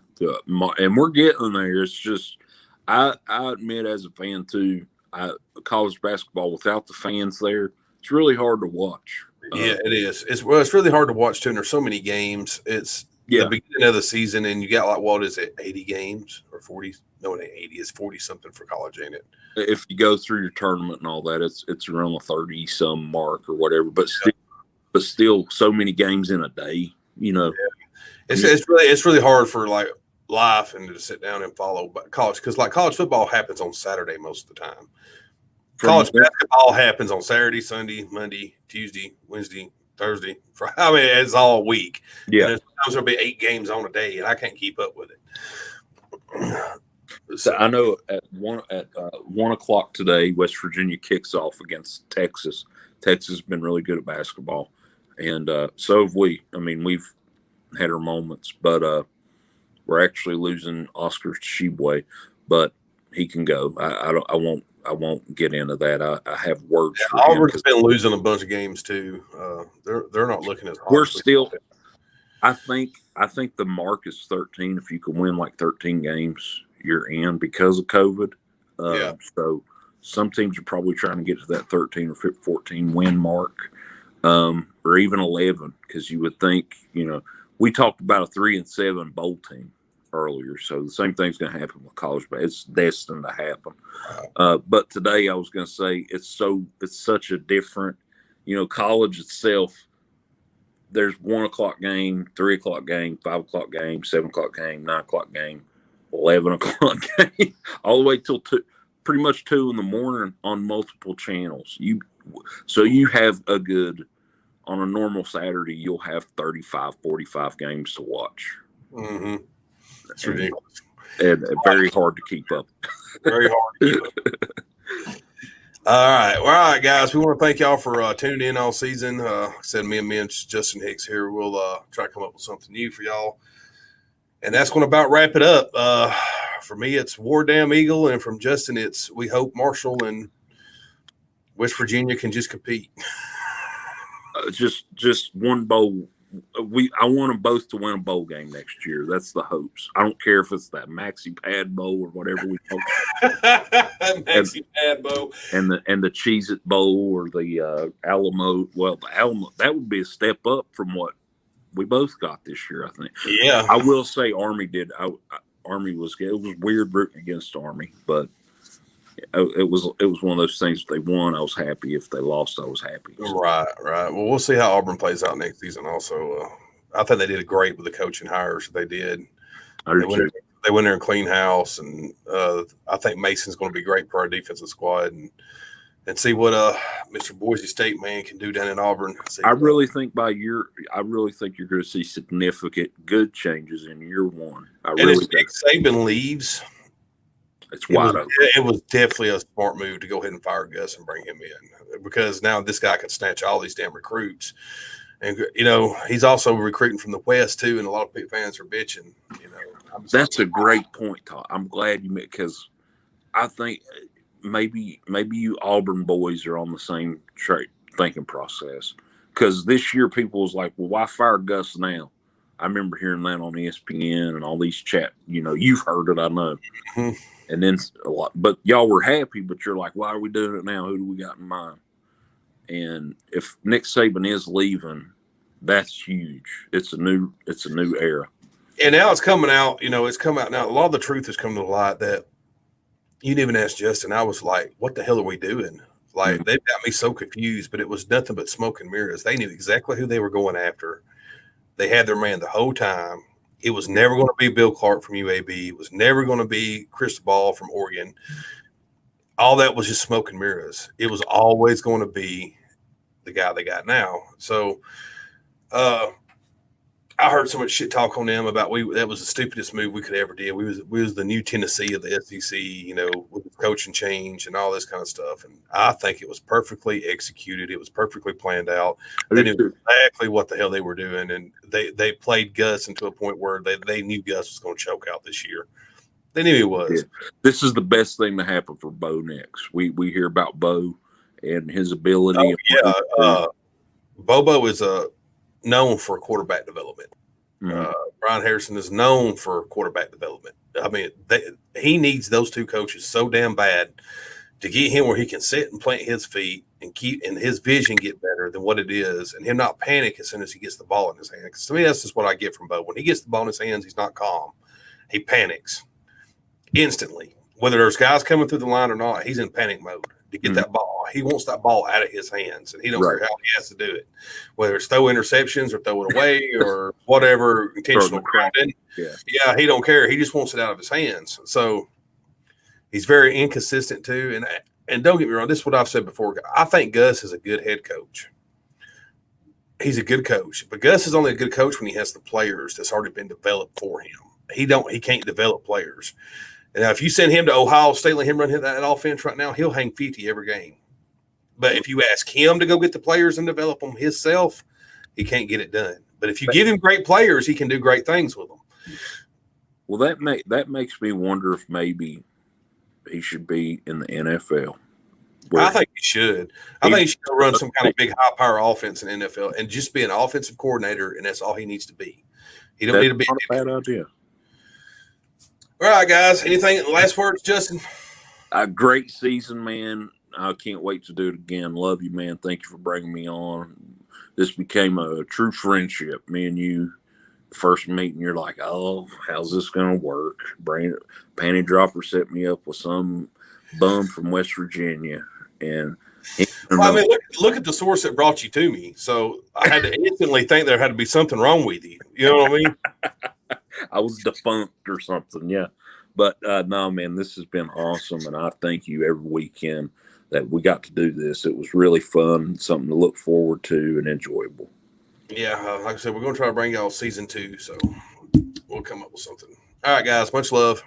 S2: And we're getting there. It's just, I admit as a fan too, college basketball without the fans there, it's really hard to watch.
S1: Yeah, it is. It's really hard to watch too. And there's so many games. It's the beginning of the season, and you got 80 games or 40? No, it ain't 80. It's 40 something for college, ain't it?
S2: If you go through your tournament and all that, it's around the 30 some mark or whatever. But still, so many games in a day. Yeah.
S1: It's really hard for life and to sit down and follow college because college football happens on Saturday most of the time. College basketball happens on Saturday, Sunday, Monday, Tuesday, Wednesday, Thursday. It's all week.
S2: Yeah.
S1: And sometimes there'll be 8 games on a day, and I can't keep up with it.
S2: So I know at 1 o'clock today, West Virginia kicks off against Texas. Texas has been really good at basketball, and so have we. I mean, we've had our moments, but we're actually losing Oscar Tshiebwe, but he can go. I won't get into that. I have words.
S1: Yeah, Auburn's been losing a bunch of games too. They're not looking as hard.
S2: We're still. I think the mark is 13. If you can win 13 games, you're in because of COVID. So some teams are probably trying to get to that 13 or 14 win mark, or even 11. Because you would think, we talked about a 3-7 bowl team earlier, so the same thing's going to happen with college, but it's destined to happen. But today I was going to say it's such a different, college itself. There's 1 o'clock game, 3 o'clock game, 5 o'clock game, 7 o'clock game, 9 o'clock game, 11 o'clock game, all the way till pretty much 2 in the morning on multiple channels. So you have on a normal Saturday, you'll have 35, 45 games to watch.
S1: Mm-hmm. It's ridiculous.
S2: And very hard to keep up.
S1: Very hard to keep up. All right, guys. We want to thank y'all for tuning in all season. Said me and Justin Hicks here. We'll try to come up with something new for y'all. And that's going to about wrap it up. For me, it's War Damn Eagle. And from Justin, it's we hope Marshall and West Virginia can just compete.
S2: Just one bowl. I want them both to win a bowl game next year. That's the hopes. I don't care if it's that Maxi Pad Bowl or whatever we call it.
S1: Maxi Pad Bowl.
S2: And the Cheez-It Bowl or the Alamo. Well, the Alamo, that would be a step up from what we both got this year, I think.
S1: Yeah.
S2: I will say Army did. Army was good. It was weird rooting against Army, but it was one of those things. If they won, I was happy. If they lost, I was happy. So.
S1: Right. Well, we'll see how Auburn plays out next season. Also, I think they did great with the coaching hires they did. they went there and clean house, and I think Mason's going to be great for our defensive squad, and see what Mr. Boise State man can do down in Auburn.
S2: I really think you're going to see significant good changes in year one.
S1: And if Nick Saban leaves,
S2: it's wide open.
S1: It was definitely a smart move to go ahead and fire Gus and bring him in, because now this guy can snatch all these damn recruits. And, he's also recruiting from the West, too, and a lot of fans are bitching.
S2: That's a great point, Todd. I'm glad you made, because I think maybe you Auburn boys are on the same thinking process. Because this year people was like, well, why fire Gus now? I remember hearing that on ESPN and all these chat. You've heard it, I know.
S1: Mm-hmm.
S2: And then a lot, but y'all were happy, but you're like, why are we doing it now? Who do we got in mind? And if Nick Saban is leaving, that's huge. It's a new era.
S1: And now it's coming out, it's come out now. A lot of the truth has come to the light that you didn't even ask Justin. I was like, what the hell are we doing? Like, they've got me so confused, but it was nothing but smoke and mirrors. They knew exactly who they were going after. They had their man the whole time. It was never going to be Bill Clark from UAB. It was never going to be Cristobal from Oregon. All that was just smoke and mirrors. It was always going to be the guy they got now. So I heard so much shit talk on them about that was the stupidest move we could ever do. We was the new Tennessee of the SEC, with the coaching change and all this kind of stuff. And I think it was perfectly executed. It was perfectly planned out. They knew exactly what the hell they were doing, and they played Gus into a point where they knew Gus was going to choke out this year. They knew he was.
S2: Yeah. This is the best thing to happen for Bo next. We hear about Bo and his ability.
S1: Oh, yeah. Bobo is known for quarterback development.
S2: Mm-hmm.
S1: Brian Harrison is known for quarterback development. I mean, he needs those two coaches so damn bad to get him where he can sit and plant his feet and his vision get better than what it is, and him not panic as soon as he gets the ball in his hand. Because to me, that's just what I get from Bo. When he gets the ball in his hands, he's not calm. He panics instantly. Whether there's guys coming through the line or not, he's in panic mode to get that ball. He wants that ball out of his hands, and he don't care how he has to do it, whether it's throw interceptions or throw it away or whatever, intentional crowding. Yeah, he don't care. He just wants it out of his hands. So he's very inconsistent too. And don't get me wrong, this is what I've said before. I think Gus is a good head coach. He's a good coach, but Gus is only a good coach when he has the players that's already been developed for him. He can't develop players. And now if you send him to Ohio State, let him run that offense right now, he'll hang 50 every game. But if you ask him to go get the players and develop them himself, he can't get it done. But if you give him great players, he can do great things with them.
S2: Well, that makes me wonder if maybe he should be in the NFL.
S1: I think he should. I think he should run some kind of big high-power offense in the NFL and just be an offensive coordinator, and that's all he needs to be. He don't need to be
S2: not a bad idea.
S1: All right, guys. Anything last words, Justin?
S2: A great season, man. I can't wait to do it again. Love you, man. Thank you for bringing me on. This became a true friendship. Me and you, first meeting, you're like, oh, how's this going to work? Panty Dropper set me up with some bum from West Virginia. And
S1: I mean, look at the source that brought you to me. So I had to instantly think there had to be something wrong with you. You know what I mean?
S2: I was defunct or something, yeah. But no, man, this has been awesome, and I thank you every weekend that we got to do this. It was really fun, something to look forward to, and enjoyable.
S1: Yeah, like I said, we're going to try to bring y'all season 2, so we'll come up with something. All right, guys, much love.